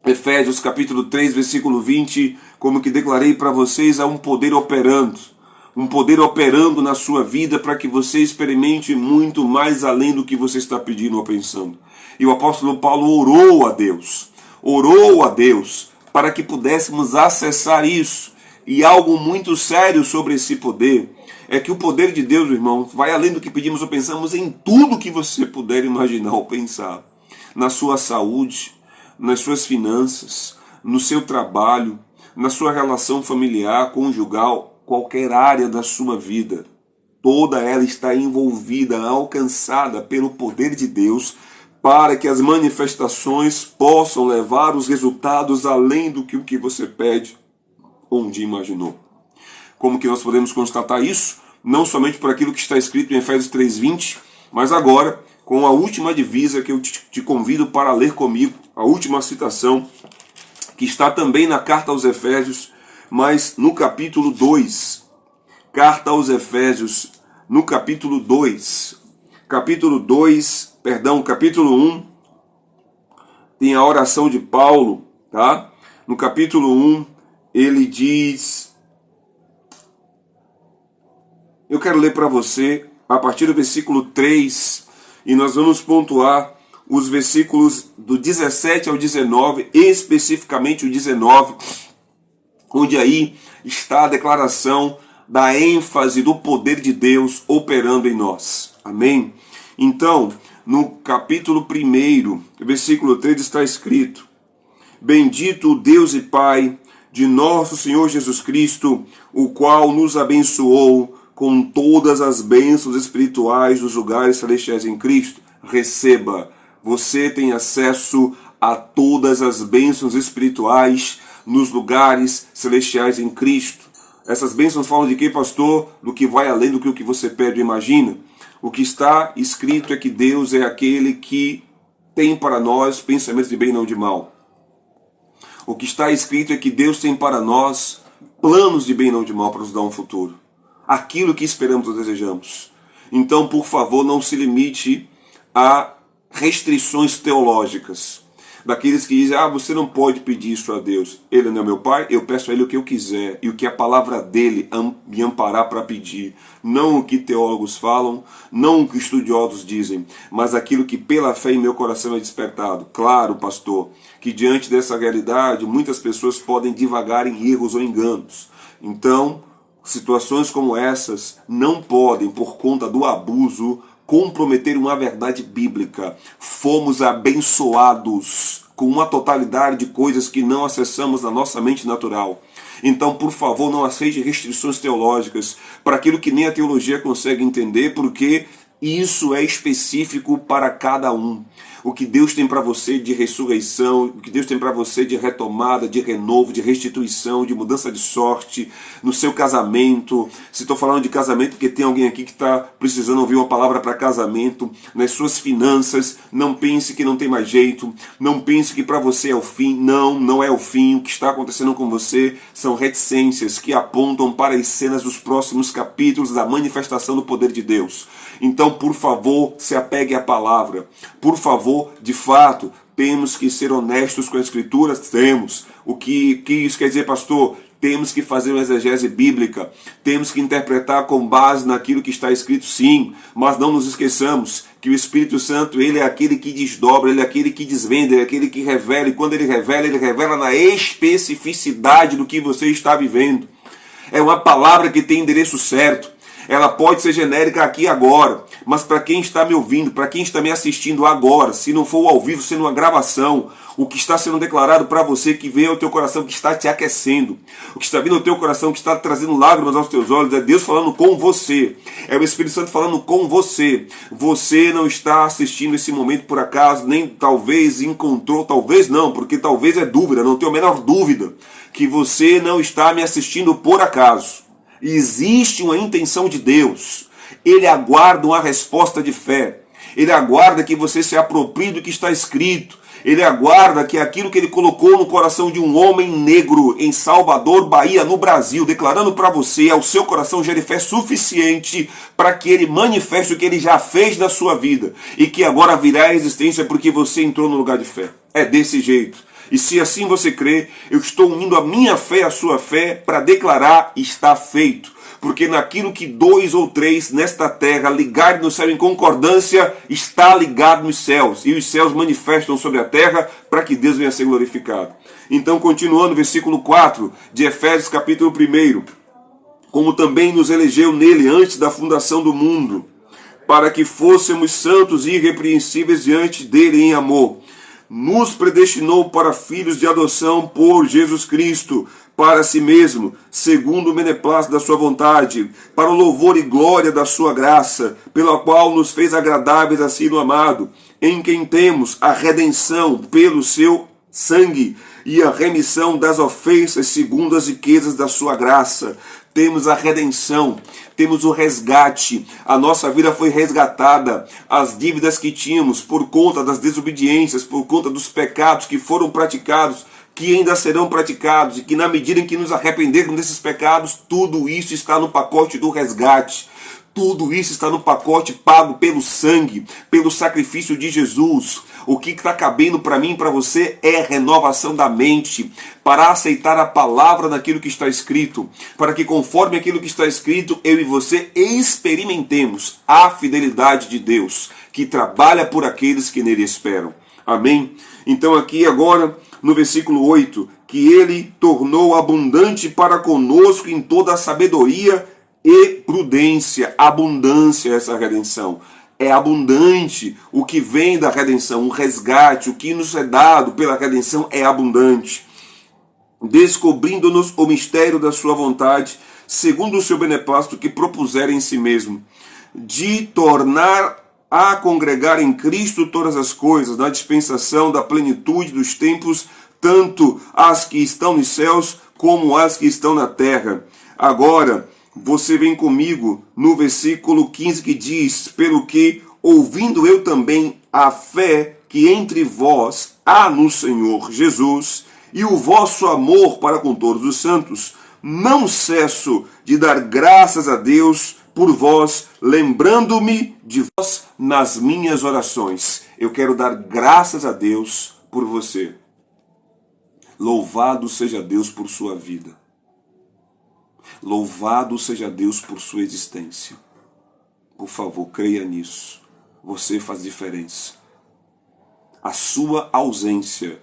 Efésios capítulo 3, versículo 20, como que declarei para vocês, há um poder operando. Um poder operando na sua vida para que você experimente muito mais além do que você está pedindo ou pensando. E o apóstolo Paulo orou a Deus para que pudéssemos acessar isso. E algo muito sério sobre esse poder é que o poder de Deus, irmão, vai além do que pedimos ou pensamos em tudo que você puder imaginar ou pensar. Na sua saúde, nas suas finanças, no seu trabalho, na sua relação familiar, conjugal, qualquer área da sua vida. Toda ela está envolvida, alcançada pelo poder de Deus, para que as manifestações possam levar os resultados além do que o que você pede ou um dia imaginou. Como que nós podemos constatar isso? Não somente por aquilo que está escrito em Efésios 3:20, mas agora com a última divisa que eu te convido para ler comigo, a última citação, que está também na carta aos Efésios, mas no capítulo 2. Carta aos Efésios, no capítulo 2. Capítulo 1, tem a oração de Paulo, tá? No capítulo 1, ele diz... Eu quero ler para você a partir do versículo 3, e nós vamos pontuar os versículos do 17 ao 19, especificamente o 19, onde aí está a declaração da ênfase do poder de Deus operando em nós. Amém? Então, no capítulo 1, versículo 3 está escrito: Bendito o Deus e Pai de nosso Senhor Jesus Cristo, o qual nos abençoou com todas as bênçãos espirituais dos lugares celestiais em Cristo. Receba, você tem acesso a todas as bênçãos espirituais nos lugares celestiais em Cristo. Essas bênçãos falam de quê, pastor? Do que vai além do que o que você pede ou imagina. O que está escrito é que Deus é aquele que tem para nós pensamentos de bem e não de mal. O que está escrito é que Deus tem para nós planos de bem e não de mal para nos dar um futuro. Aquilo que esperamos ou desejamos. Então, por favor, não se limite a restrições teológicas. Daqueles que dizem, você não pode pedir isso a Deus. Ele não é meu pai, eu peço a ele o que eu quiser. E o que a palavra dele me amparar para pedir. Não o que teólogos falam, não o que estudiosos dizem, mas aquilo que pela fé em meu coração é despertado. Claro, pastor, que diante dessa realidade, muitas pessoas podem divagar em erros ou enganos. Então, situações como essas não podem, por conta do abuso, comprometer uma verdade bíblica. Fomos abençoados com uma totalidade de coisas que não acessamos na nossa mente natural. Então, por favor, não aceite restrições teológicas para aquilo que nem a teologia consegue entender, porque Isso é específico para cada um. O que Deus tem para você de ressurreição, o que Deus tem para você de retomada, de renovo, de restituição, de mudança de sorte, no seu casamento. Se estou falando de casamento, porque tem alguém aqui que está precisando ouvir uma palavra para casamento, nas suas finanças, não pense que não tem mais jeito, não pense que para você é o fim. Não, não é o fim. O que está acontecendo com você são reticências que apontam para as cenas dos próximos capítulos da manifestação do poder de Deus. Então, por favor, se apegue à palavra. Por favor, de fato, temos que ser honestos com as Escrituras? Temos. O que isso quer dizer, pastor? Temos que fazer uma exegese bíblica. Temos que interpretar com base naquilo que está escrito, sim. Mas não nos esqueçamos que o Espírito Santo, ele é aquele que desdobra, ele é aquele que desvenda, ele é aquele que revela. E quando ele revela na especificidade do que você está vivendo. É uma palavra que tem endereço certo. Ela pode ser genérica aqui agora, mas para quem está me ouvindo, para quem está me assistindo agora, se não for ao vivo, sendo uma gravação, o que está sendo declarado para você, que veio ao teu coração, que está te aquecendo, o que está vindo ao teu coração, que está trazendo lágrimas aos teus olhos, é Deus falando com você, é o Espírito Santo falando com você. Você não está assistindo esse momento por acaso, nem talvez encontrou, talvez não, porque talvez é dúvida, não tenho a menor dúvida, que você não está me assistindo por acaso. Existe uma intenção de Deus. Ele aguarda uma resposta de fé. Ele aguarda que você se aproprie do que está escrito. Ele aguarda que aquilo que ele colocou no coração de um homem negro em Salvador, Bahia, no Brasil, declarando para você, ao seu coração gere fé suficiente para que ele manifeste o que ele já fez na sua vida e que agora virá à existência porque você entrou no lugar de fé. É desse jeito. E se assim você crê, eu estou unindo a minha fé à sua fé para declarar: está feito. Porque naquilo que 2 ou 3 nesta terra ligarem no céu em concordância, está ligado nos céus. E os céus manifestam sobre a terra para que Deus venha a ser glorificado. Então, continuando, versículo 4 de Efésios capítulo 1. Como também nos elegeu nele antes da fundação do mundo, para que fôssemos santos e irrepreensíveis diante dele em amor. Nos predestinou para filhos de adoção por Jesus Cristo, para si mesmo, segundo o beneplácito da sua vontade, para o louvor e glória da sua graça, pela qual nos fez agradáveis a si no amado, em quem temos a redenção pelo seu sangue e a remissão das ofensas segundo as riquezas da sua graça. Temos a redenção, temos o resgate, a nossa vida foi resgatada, as dívidas que tínhamos por conta das desobediências, por conta dos pecados que foram praticados, que ainda serão praticados, e que na medida em que nos arrependermos desses pecados, tudo isso está no pacote do resgate. Tudo isso está no pacote pago pelo sangue, pelo sacrifício de Jesus. O que está cabendo para mim e para você é renovação da mente, para aceitar a palavra naquilo que está escrito, para que conforme aquilo que está escrito, eu e você experimentemos a fidelidade de Deus, que trabalha por aqueles que nele esperam. Amém? Então aqui agora, no versículo 8, que ele tornou abundante para conosco em toda a sabedoria e prudência. Abundância essa redenção. É abundante o que vem da redenção, o resgate, o que nos é dado pela redenção é abundante. Descobrindo-nos o mistério da sua vontade, segundo o seu beneplácito que propuser em si mesmo, de tornar a congregar em Cristo todas as coisas, na dispensação da plenitude dos tempos, tanto as que estão nos céus como as que estão na terra. Agora, você vem comigo no versículo 15 que diz: pelo que, ouvindo eu também a fé que entre vós há no Senhor Jesus e o vosso amor para com todos os santos, não cesso de dar graças a Deus por vós, lembrando-me de vós nas minhas orações. Eu quero dar graças a Deus por você. Louvado seja Deus por sua vida. Louvado seja Deus por sua existência. Por favor, creia nisso. Você faz diferença. A sua ausência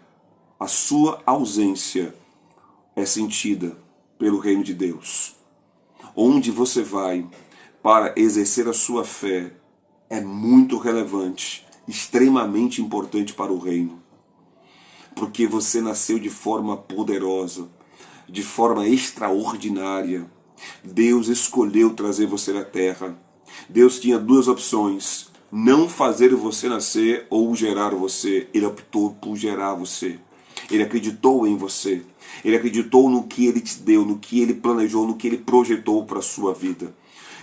é sentida pelo reino de Deus. Onde você vai para exercer a sua fé é muito relevante, extremamente importante para o reino. Porque você nasceu de forma poderosa, de forma extraordinária. Deus escolheu trazer você à terra. Deus tinha duas opções: não fazer você nascer ou gerar você. Ele optou por gerar você. Ele acreditou em você. Ele acreditou no que ele te deu, no que ele planejou, no que ele projetou para a sua vida.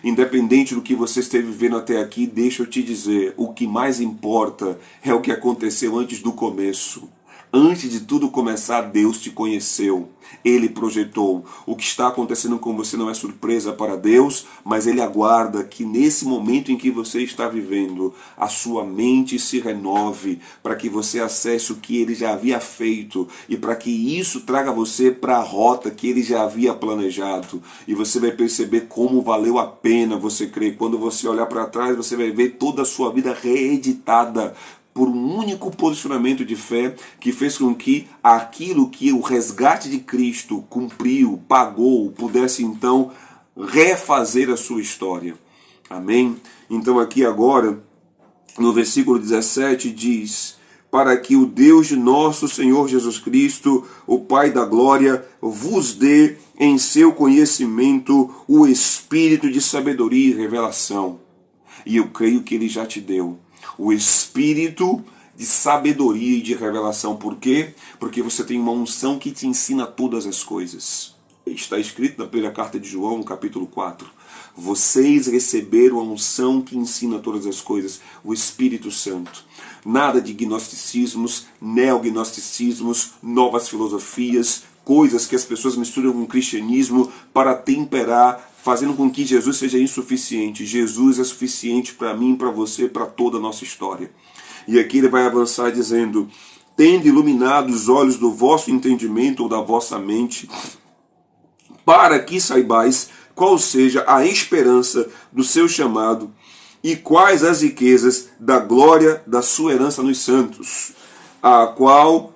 Independente do que você esteja vivendo até aqui, deixa eu te dizer, o que mais importa é o que aconteceu antes do começo. Antes de tudo começar, Deus te conheceu. Ele projetou. O que está acontecendo com você não é surpresa para Deus, mas Ele aguarda que nesse momento em que você está vivendo, a sua mente se renove, para que você acesse o que Ele já havia feito e para que isso traga você para a rota que Ele já havia planejado. E você vai perceber como valeu a pena você crer. Quando você olhar para trás, você vai ver toda a sua vida reeditada por um único posicionamento de fé que fez com que aquilo que o resgate de Cristo cumpriu, pagou, pudesse então refazer a sua história. Amém? Então aqui agora, no versículo 17 diz: para que o Deus de nosso Senhor Jesus Cristo, o Pai da glória, vos dê em seu conhecimento o espírito de sabedoria e revelação. E eu creio que Ele já te deu o espírito de sabedoria e de revelação. Por quê? Porque você tem uma unção que te ensina todas as coisas. Está escrito na primeira carta de João, no capítulo 4. Vocês receberam a unção que ensina todas as coisas, o Espírito Santo. Nada de gnosticismos, neognosticismos, novas filosofias, coisas que as pessoas misturam com o cristianismo para temperar, fazendo com que Jesus seja insuficiente. Jesus é suficiente para mim, para você, para toda a nossa história. E aqui ele vai avançar dizendo: tende iluminado os olhos do vosso entendimento ou da vossa mente, para que saibais qual seja a esperança do seu chamado e quais as riquezas da glória da sua herança nos santos, a qual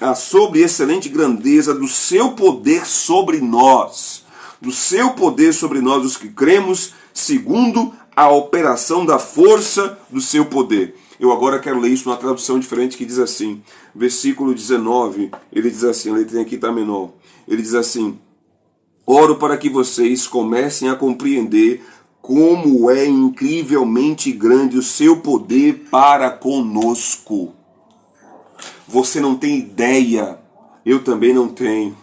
a sobre excelente grandeza do seu poder sobre nós, os que cremos, segundo a operação da força do seu poder. Eu agora quero ler isso numa tradução diferente que diz assim, versículo 19, ele diz assim, a letra aqui está menor, ele diz assim: oro para que vocês comecem a compreender como é incrivelmente grande o seu poder para conosco. Você não tem ideia, eu também não tenho,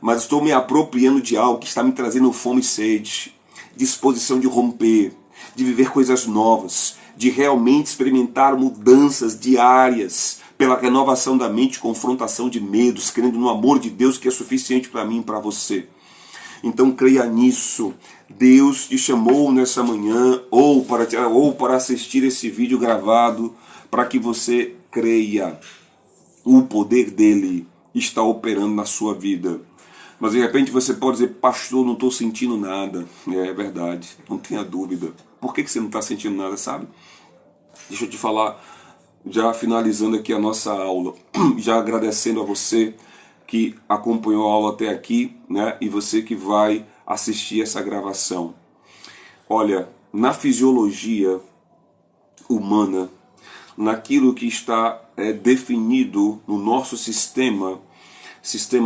mas estou me apropriando de algo que está me trazendo fome e sede, disposição de romper, de viver coisas novas, de realmente experimentar mudanças diárias, pela renovação da mente, confrontação de medos, crendo no amor de Deus que é suficiente para mim e para você. Então creia nisso. Deus te chamou nessa manhã ou para assistir esse vídeo gravado para que você creia. O poder dele está operando na sua vida. Mas de repente você pode dizer: pastor, não estou sentindo nada. É verdade, não tenha dúvida. Por que você não está sentindo nada, sabe? Deixa eu te falar, já finalizando aqui a nossa aula, já agradecendo a você que acompanhou a aula até aqui, né? E você que vai assistir essa gravação. Olha, na fisiologia humana, naquilo que está definido no nosso sistema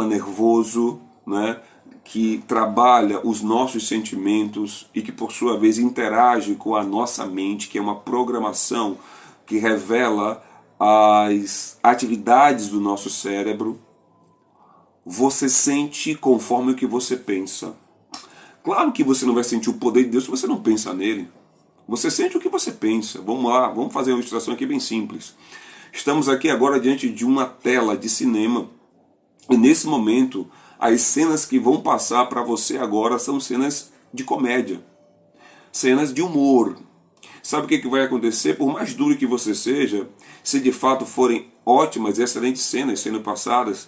nervoso, né, que trabalha os nossos sentimentos e que por sua vez interage com a nossa mente, que é uma programação que revela as atividades do nosso cérebro. Você sente conforme o que você pensa. Claro que você não vai sentir o poder de Deus se você não pensa nele. Você sente o que você pensa. Vamos lá, vamos fazer uma ilustração aqui bem simples. Estamos aqui agora diante de uma tela de cinema. E nesse momento, as cenas que vão passar para você agora são cenas de comédia. Cenas de humor. Sabe o que vai acontecer? Por mais duro que você seja, se de fato forem ótimas e excelentes cenas sendo passadas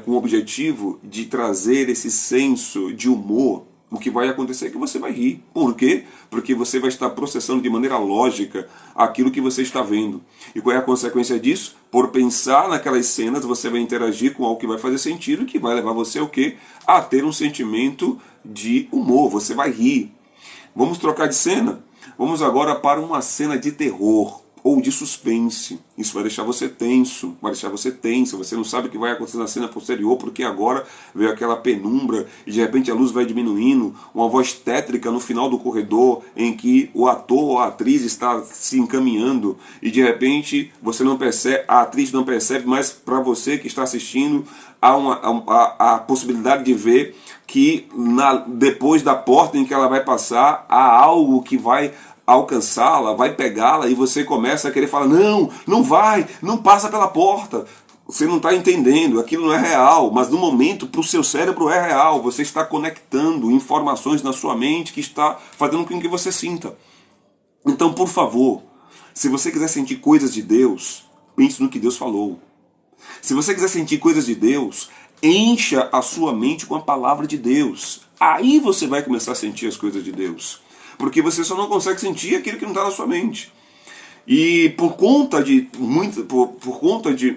com o objetivo de trazer esse senso de humor, o que vai acontecer é que você vai rir. Por quê? Porque você vai estar processando de maneira lógica aquilo que você está vendo. E qual é a consequência disso? Por pensar naquelas cenas, você vai interagir com algo que vai fazer sentido, que vai levar você ao quê? A ter um sentimento de humor. Você vai rir. Vamos trocar de cena? Vamos agora para uma cena de terror. ou de suspense. Isso vai deixar você tenso, vai deixar você tenso. Você não sabe o que vai acontecer na cena posterior, porque agora veio aquela penumbra e de repente a luz vai diminuindo, uma voz tétrica no final do corredor em que o ator ou a atriz está se encaminhando e de repente você não percebe, a atriz não percebe, mas para você que está assistindo há a possibilidade de ver que depois da porta em que ela vai passar há algo que vai alcançá-la, vai pegá-la, e você começa a querer falar, não, não vai, não passa pela porta. Você não está entendendo, aquilo não é real, mas no momento para o seu cérebro é real. Você está conectando informações na sua mente que está fazendo com que você sinta. Então, por favor, se você quiser sentir coisas de Deus, pense no que Deus falou. Se você quiser sentir coisas de Deus, encha a sua mente com a palavra de Deus. Aí você vai começar a sentir as coisas de Deus. Porque você só não consegue sentir aquilo que não está na sua mente. E por conta de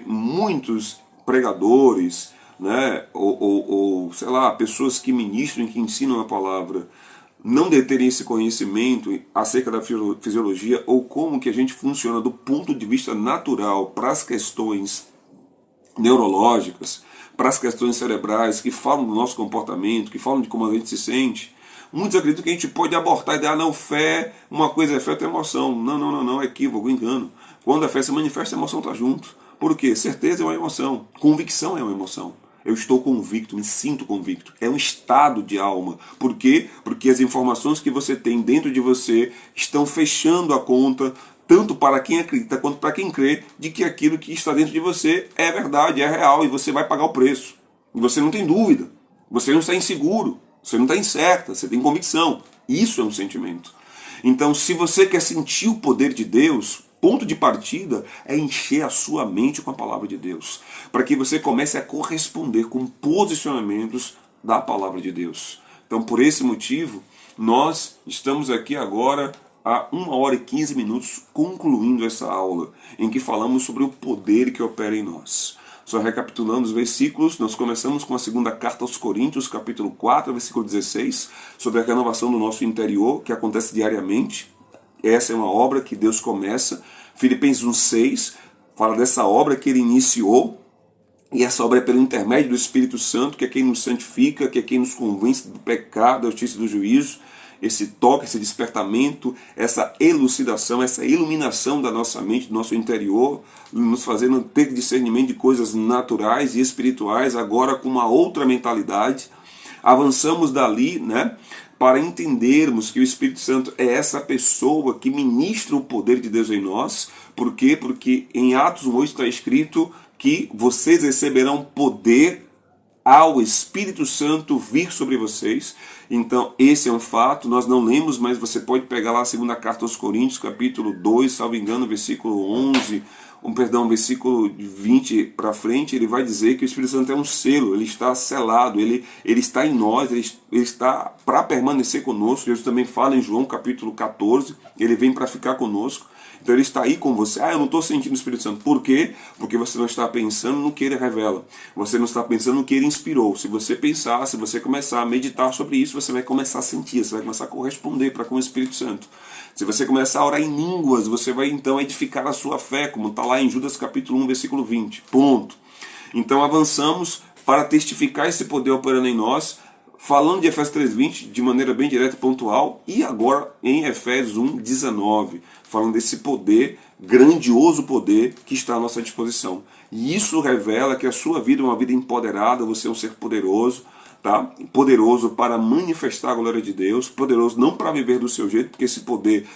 muitos pregadores, né, ou sei lá, pessoas que ministram, que ensinam a palavra, não deterem esse conhecimento acerca da fisiologia ou como que a gente funciona do ponto de vista natural para as questões neurológicas, para as questões cerebrais, que falam do nosso comportamento, que falam de como a gente se sente. Muitos acreditam que a gente pode abortar a ideia, não, fé, uma coisa é fé, outra é emoção. Não, é equívoco, engano. Quando a fé se manifesta, a emoção está junto. Por quê? Certeza é uma emoção, convicção é uma emoção. Eu estou convicto, me sinto convicto. É um estado de alma. Por quê? Porque as informações que você tem dentro de você estão fechando a conta, tanto para quem acredita quanto para quem crê, de que aquilo que está dentro de você é verdade, é real, e você vai pagar o preço. E você não tem dúvida. Você não está inseguro. Você não está incerta, você tem convicção. Isso é um sentimento. Então, se você quer sentir o poder de Deus, ponto de partida é encher a sua mente com a palavra de Deus, para que você comece a corresponder com posicionamentos da palavra de Deus. Então, por esse motivo, nós estamos aqui agora há 1h15 concluindo essa aula, em que falamos sobre o poder que opera em nós. Só recapitulando os versículos, nós começamos com a segunda carta aos Coríntios, capítulo 4, versículo 16, sobre a renovação do nosso interior, que acontece diariamente. Essa é uma obra que Deus começa. Filipenses 1,6 fala dessa obra que Ele iniciou, e essa obra é pelo intermédio do Espírito Santo, que é quem nos santifica, que é quem nos convence do pecado, da justiça e do juízo. Esse toque, esse despertamento, essa elucidação, essa iluminação da nossa mente, do nosso interior, nos fazendo ter discernimento de coisas naturais e espirituais, agora com uma outra mentalidade. Avançamos dali, né, para entendermos que o Espírito Santo é essa pessoa que ministra o poder de Deus em nós. Por quê? Porque em Atos 1,8 está escrito que vocês receberão poder ao Espírito Santo vir sobre vocês. Então, esse é um fato, nós não lemos, mas você pode pegar lá a segunda carta aos Coríntios, capítulo 2, salvo engano, versículo 11, versículo 20 para frente, ele vai dizer que o Espírito Santo é um selo, ele está selado, ele está em nós, ele está para permanecer conosco. Jesus também fala em João, capítulo 14, ele vem para ficar conosco. Então ele está aí com você. Eu não estou sentindo o Espírito Santo. Por quê? Porque você não está pensando no que ele revela. Você não está pensando no que ele inspirou. Se você pensar, se você começar a meditar sobre isso, você vai começar a sentir, você vai começar a corresponder para com o Espírito Santo. Se você começar a orar em línguas, você vai então edificar a sua fé, como está lá em Judas capítulo 1, versículo 20. Ponto. Então avançamos para testificar esse poder operando em nós, falando de Efésios 3,20 de maneira bem direta e pontual, e agora em Efésios 1,19, falando desse poder, grandioso poder que está à nossa disposição. E isso revela que a sua vida é uma vida empoderada, você é um ser poderoso, tá? Poderoso para manifestar a glória de Deus, poderoso não para viver do seu jeito, porque esse poder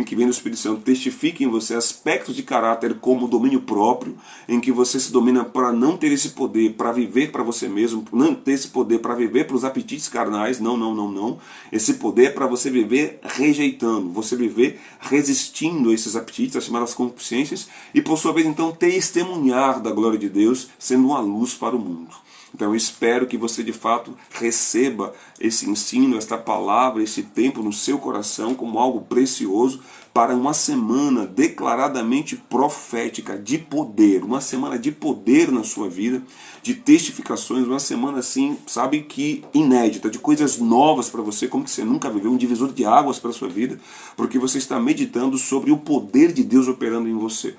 que vem do Espírito Santo testifica em você aspectos de caráter como domínio próprio, em que você se domina para não ter esse poder para viver para você mesmo, não ter esse poder para viver para os apetites carnais, não. Esse poder é para você viver rejeitando, você viver resistindo a esses apetites, as chamadas concupiscências, e por sua vez então testemunhar da glória de Deus, sendo uma luz para o mundo. Então eu espero que você de fato receba esse ensino, esta palavra, esse tempo no seu coração como algo precioso, para uma semana declaradamente profética, de poder, uma semana de poder na sua vida, de testificações, uma semana assim, sabe, que inédita, de coisas novas para você, como que você nunca viveu, um divisor de águas para a sua vida, porque você está meditando sobre o poder de Deus operando em você.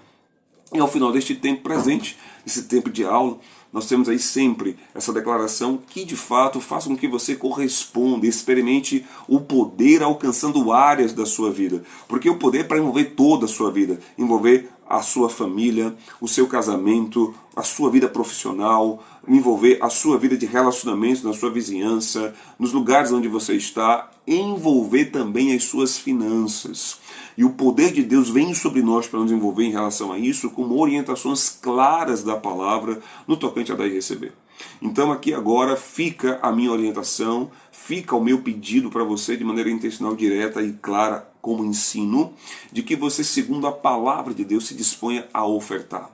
E ao final deste tempo presente, esse tempo de aula, nós temos aí sempre essa declaração que de fato faça com que você corresponda, experimente o poder alcançando áreas da sua vida. Porque o poder é para envolver toda a sua vida, envolver a sua família, o seu casamento, a sua vida profissional, envolver a sua vida de relacionamentos na sua vizinhança, nos lugares onde você está, envolver também as suas finanças. E o poder de Deus vem sobre nós para nos envolver em relação a isso, com orientações claras da palavra no tocante a dar e receber. Então aqui agora fica a minha orientação, fica o meu pedido para você de maneira intencional, direta e clara, como ensino, de que você, segundo a palavra de Deus, se disponha a ofertar.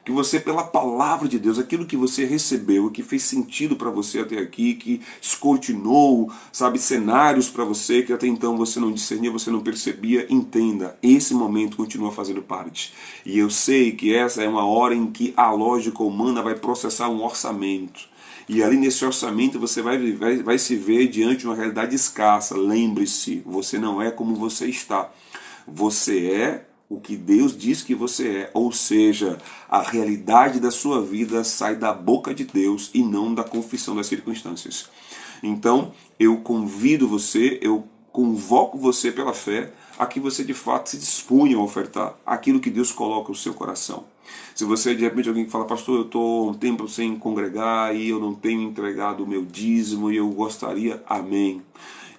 Que você, pela palavra de Deus, aquilo que você recebeu, que fez sentido para você até aqui, que escortinou, sabe, cenários para você que até então você não discernia, você não percebia, entenda, esse momento continua fazendo parte. E eu sei que essa é uma hora em que a lógica humana vai processar um orçamento. E ali nesse orçamento você vai se ver diante de uma realidade escassa. Lembre-se, você não é como você está. Você é o que Deus diz que você é, ou seja, a realidade da sua vida sai da boca de Deus e não da confissão das circunstâncias. Então, eu convido você, eu convoco você pela fé a que você de fato se disponha a ofertar aquilo que Deus coloca no seu coração. Se você, de repente, alguém que fala, pastor, eu estou um tempo sem congregar e eu não tenho entregado o meu dízimo e eu gostaria, amém.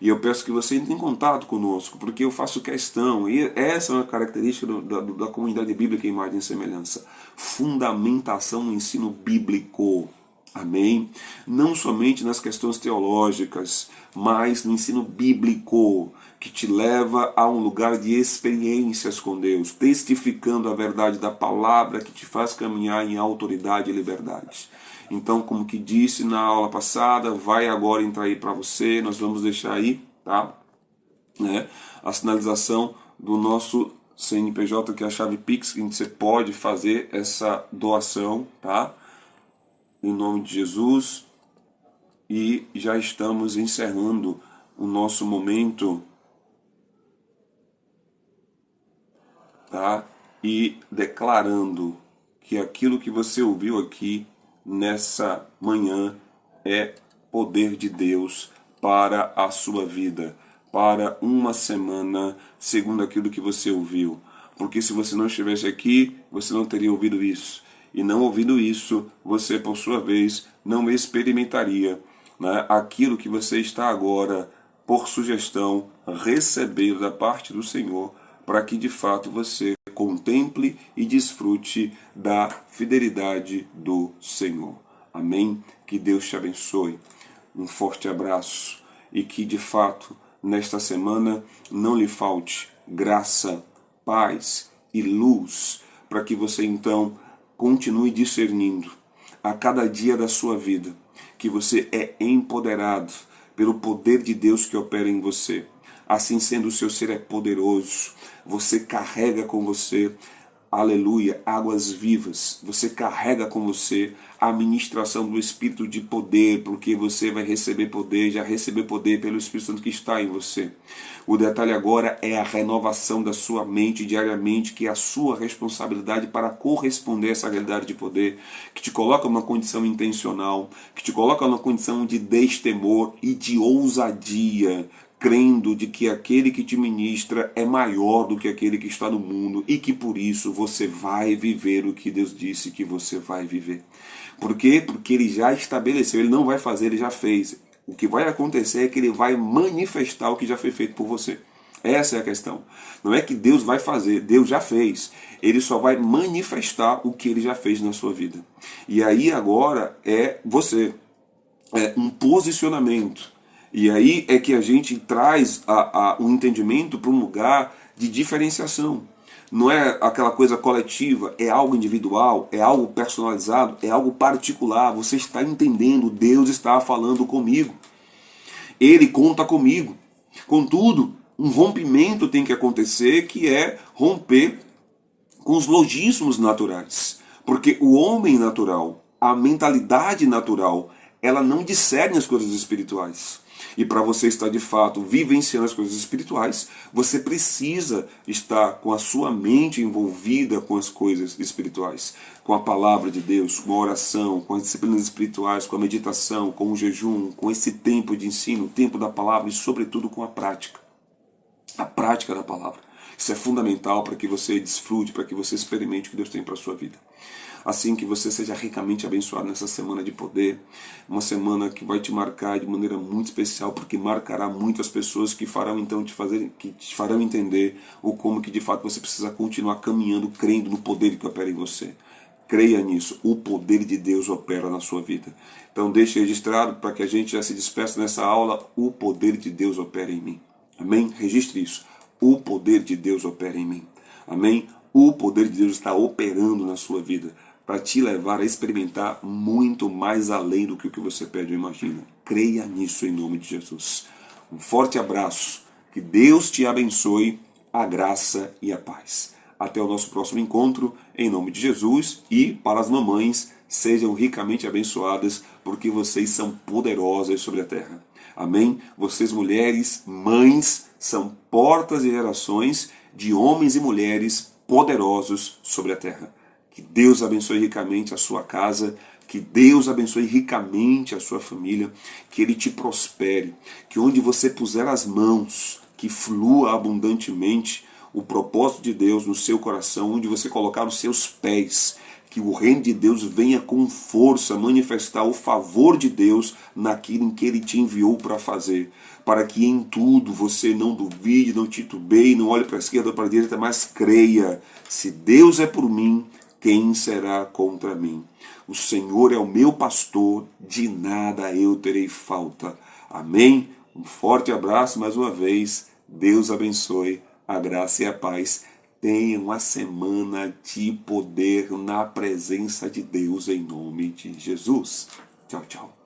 E eu peço que você entre em contato conosco, porque eu faço questão, e essa é uma característica da comunidade bíblica Imagem e Semelhança, fundamentação no ensino bíblico, amém? Não somente nas questões teológicas, mas no ensino bíblico, que te leva a um lugar de experiências com Deus, testificando a verdade da palavra que te faz caminhar em autoridade e liberdade. Então, como que disse na aula passada, vai agora entrar aí para você, nós vamos deixar aí, tá? A sinalização do nosso CNPJ, que é a chave Pix, que você pode fazer essa doação, tá? Em nome de Jesus. E já estamos encerrando o nosso momento, tá? E declarando que aquilo que você ouviu aqui nessa manhã é poder de Deus para a sua vida, para uma semana, segundo aquilo que você ouviu. Porque se você não estivesse aqui, você não teria ouvido isso. E não ouvindo isso, você, por sua vez, não experimentaria, né, aquilo que você está agora, por sugestão, recebendo da parte do Senhor, para que de fato você contemple e desfrute da fidelidade do Senhor. Amém? Que Deus te abençoe. Um forte abraço e que de fato nesta semana não lhe falte graça, paz e luz, para que você então continue discernindo a cada dia da sua vida que você é empoderado pelo poder de Deus que opera em você. Assim sendo, o seu ser é poderoso. Você carrega com você, aleluia, águas vivas. Você carrega com você a ministração do Espírito de poder, porque você vai receber poder, já recebeu poder pelo Espírito Santo que está em você. O detalhe agora é a renovação da sua mente diariamente, que é a sua responsabilidade para corresponder a essa realidade de poder, que te coloca numa condição intencional, que te coloca numa condição de destemor e de ousadia, crendo de que aquele que te ministra é maior do que aquele que está no mundo e que por isso você vai viver o que Deus disse que você vai viver. Por quê? Porque ele já estabeleceu, ele não vai fazer, ele já fez. O que vai acontecer é que ele vai manifestar o que já foi feito por você. Essa é a questão. Não é que Deus vai fazer, Deus já fez. Ele só vai manifestar o que ele já fez na sua vida. E aí agora é você, é um posicionamento. E aí é que a gente traz o entendimento para um lugar de diferenciação. Não é aquela coisa coletiva, é algo individual, é algo personalizado, é algo particular. Você está entendendo, Deus está falando comigo. Ele conta comigo. Contudo, um rompimento tem que acontecer, que é romper com os logismos naturais. Porque o homem natural, a mentalidade natural, ela não discerne as coisas espirituais. E para você estar de fato vivenciando as coisas espirituais, você precisa estar com a sua mente envolvida com as coisas espirituais, com a palavra de Deus, com a oração, com as disciplinas espirituais, com a meditação, com o jejum, com esse tempo de ensino, o tempo da palavra e sobretudo com a prática da palavra. Isso é fundamental para que você desfrute, para que você experimente o que Deus tem para a sua vida. Assim, que você seja ricamente abençoado nessa semana de poder, uma semana que vai te marcar de maneira muito especial, porque marcará muitas pessoas que farão então que te farão entender o como que de fato você precisa continuar caminhando, crendo no poder que opera em você. Creia nisso, o poder de Deus opera na sua vida. Então deixe registrado para que a gente já se despeça nessa aula, o poder de Deus opera em mim. Amém? Registre isso. O poder de Deus opera em mim. Amém? O poder de Deus está operando na sua vida para te levar a experimentar muito mais além do que o que você pede ou imagina. Creia nisso em nome de Jesus. Um forte abraço. Que Deus te abençoe, a graça e a paz. Até o nosso próximo encontro, em nome de Jesus. E para as mamães, sejam ricamente abençoadas, porque vocês são poderosas sobre a terra. Amém? Vocês, mulheres, mães, são portas e gerações de homens e mulheres poderosos sobre a terra. Que Deus abençoe ricamente a sua casa, que Deus abençoe ricamente a sua família, que Ele te prospere, que onde você puser as mãos, que flua abundantemente o propósito de Deus no seu coração, onde você colocar os seus pés, que o reino de Deus venha com força manifestar o favor de Deus naquilo em que Ele te enviou para fazer, para que em tudo você não duvide, não titubeie, não olhe para a esquerda ou para a direita, mas creia, se Deus é por mim, quem será contra mim? O Senhor é o meu pastor, de nada eu terei falta. Amém? Um forte abraço mais uma vez. Deus abençoe, a graça e a paz. Tenha uma semana de poder na presença de Deus em nome de Jesus. Tchau, tchau.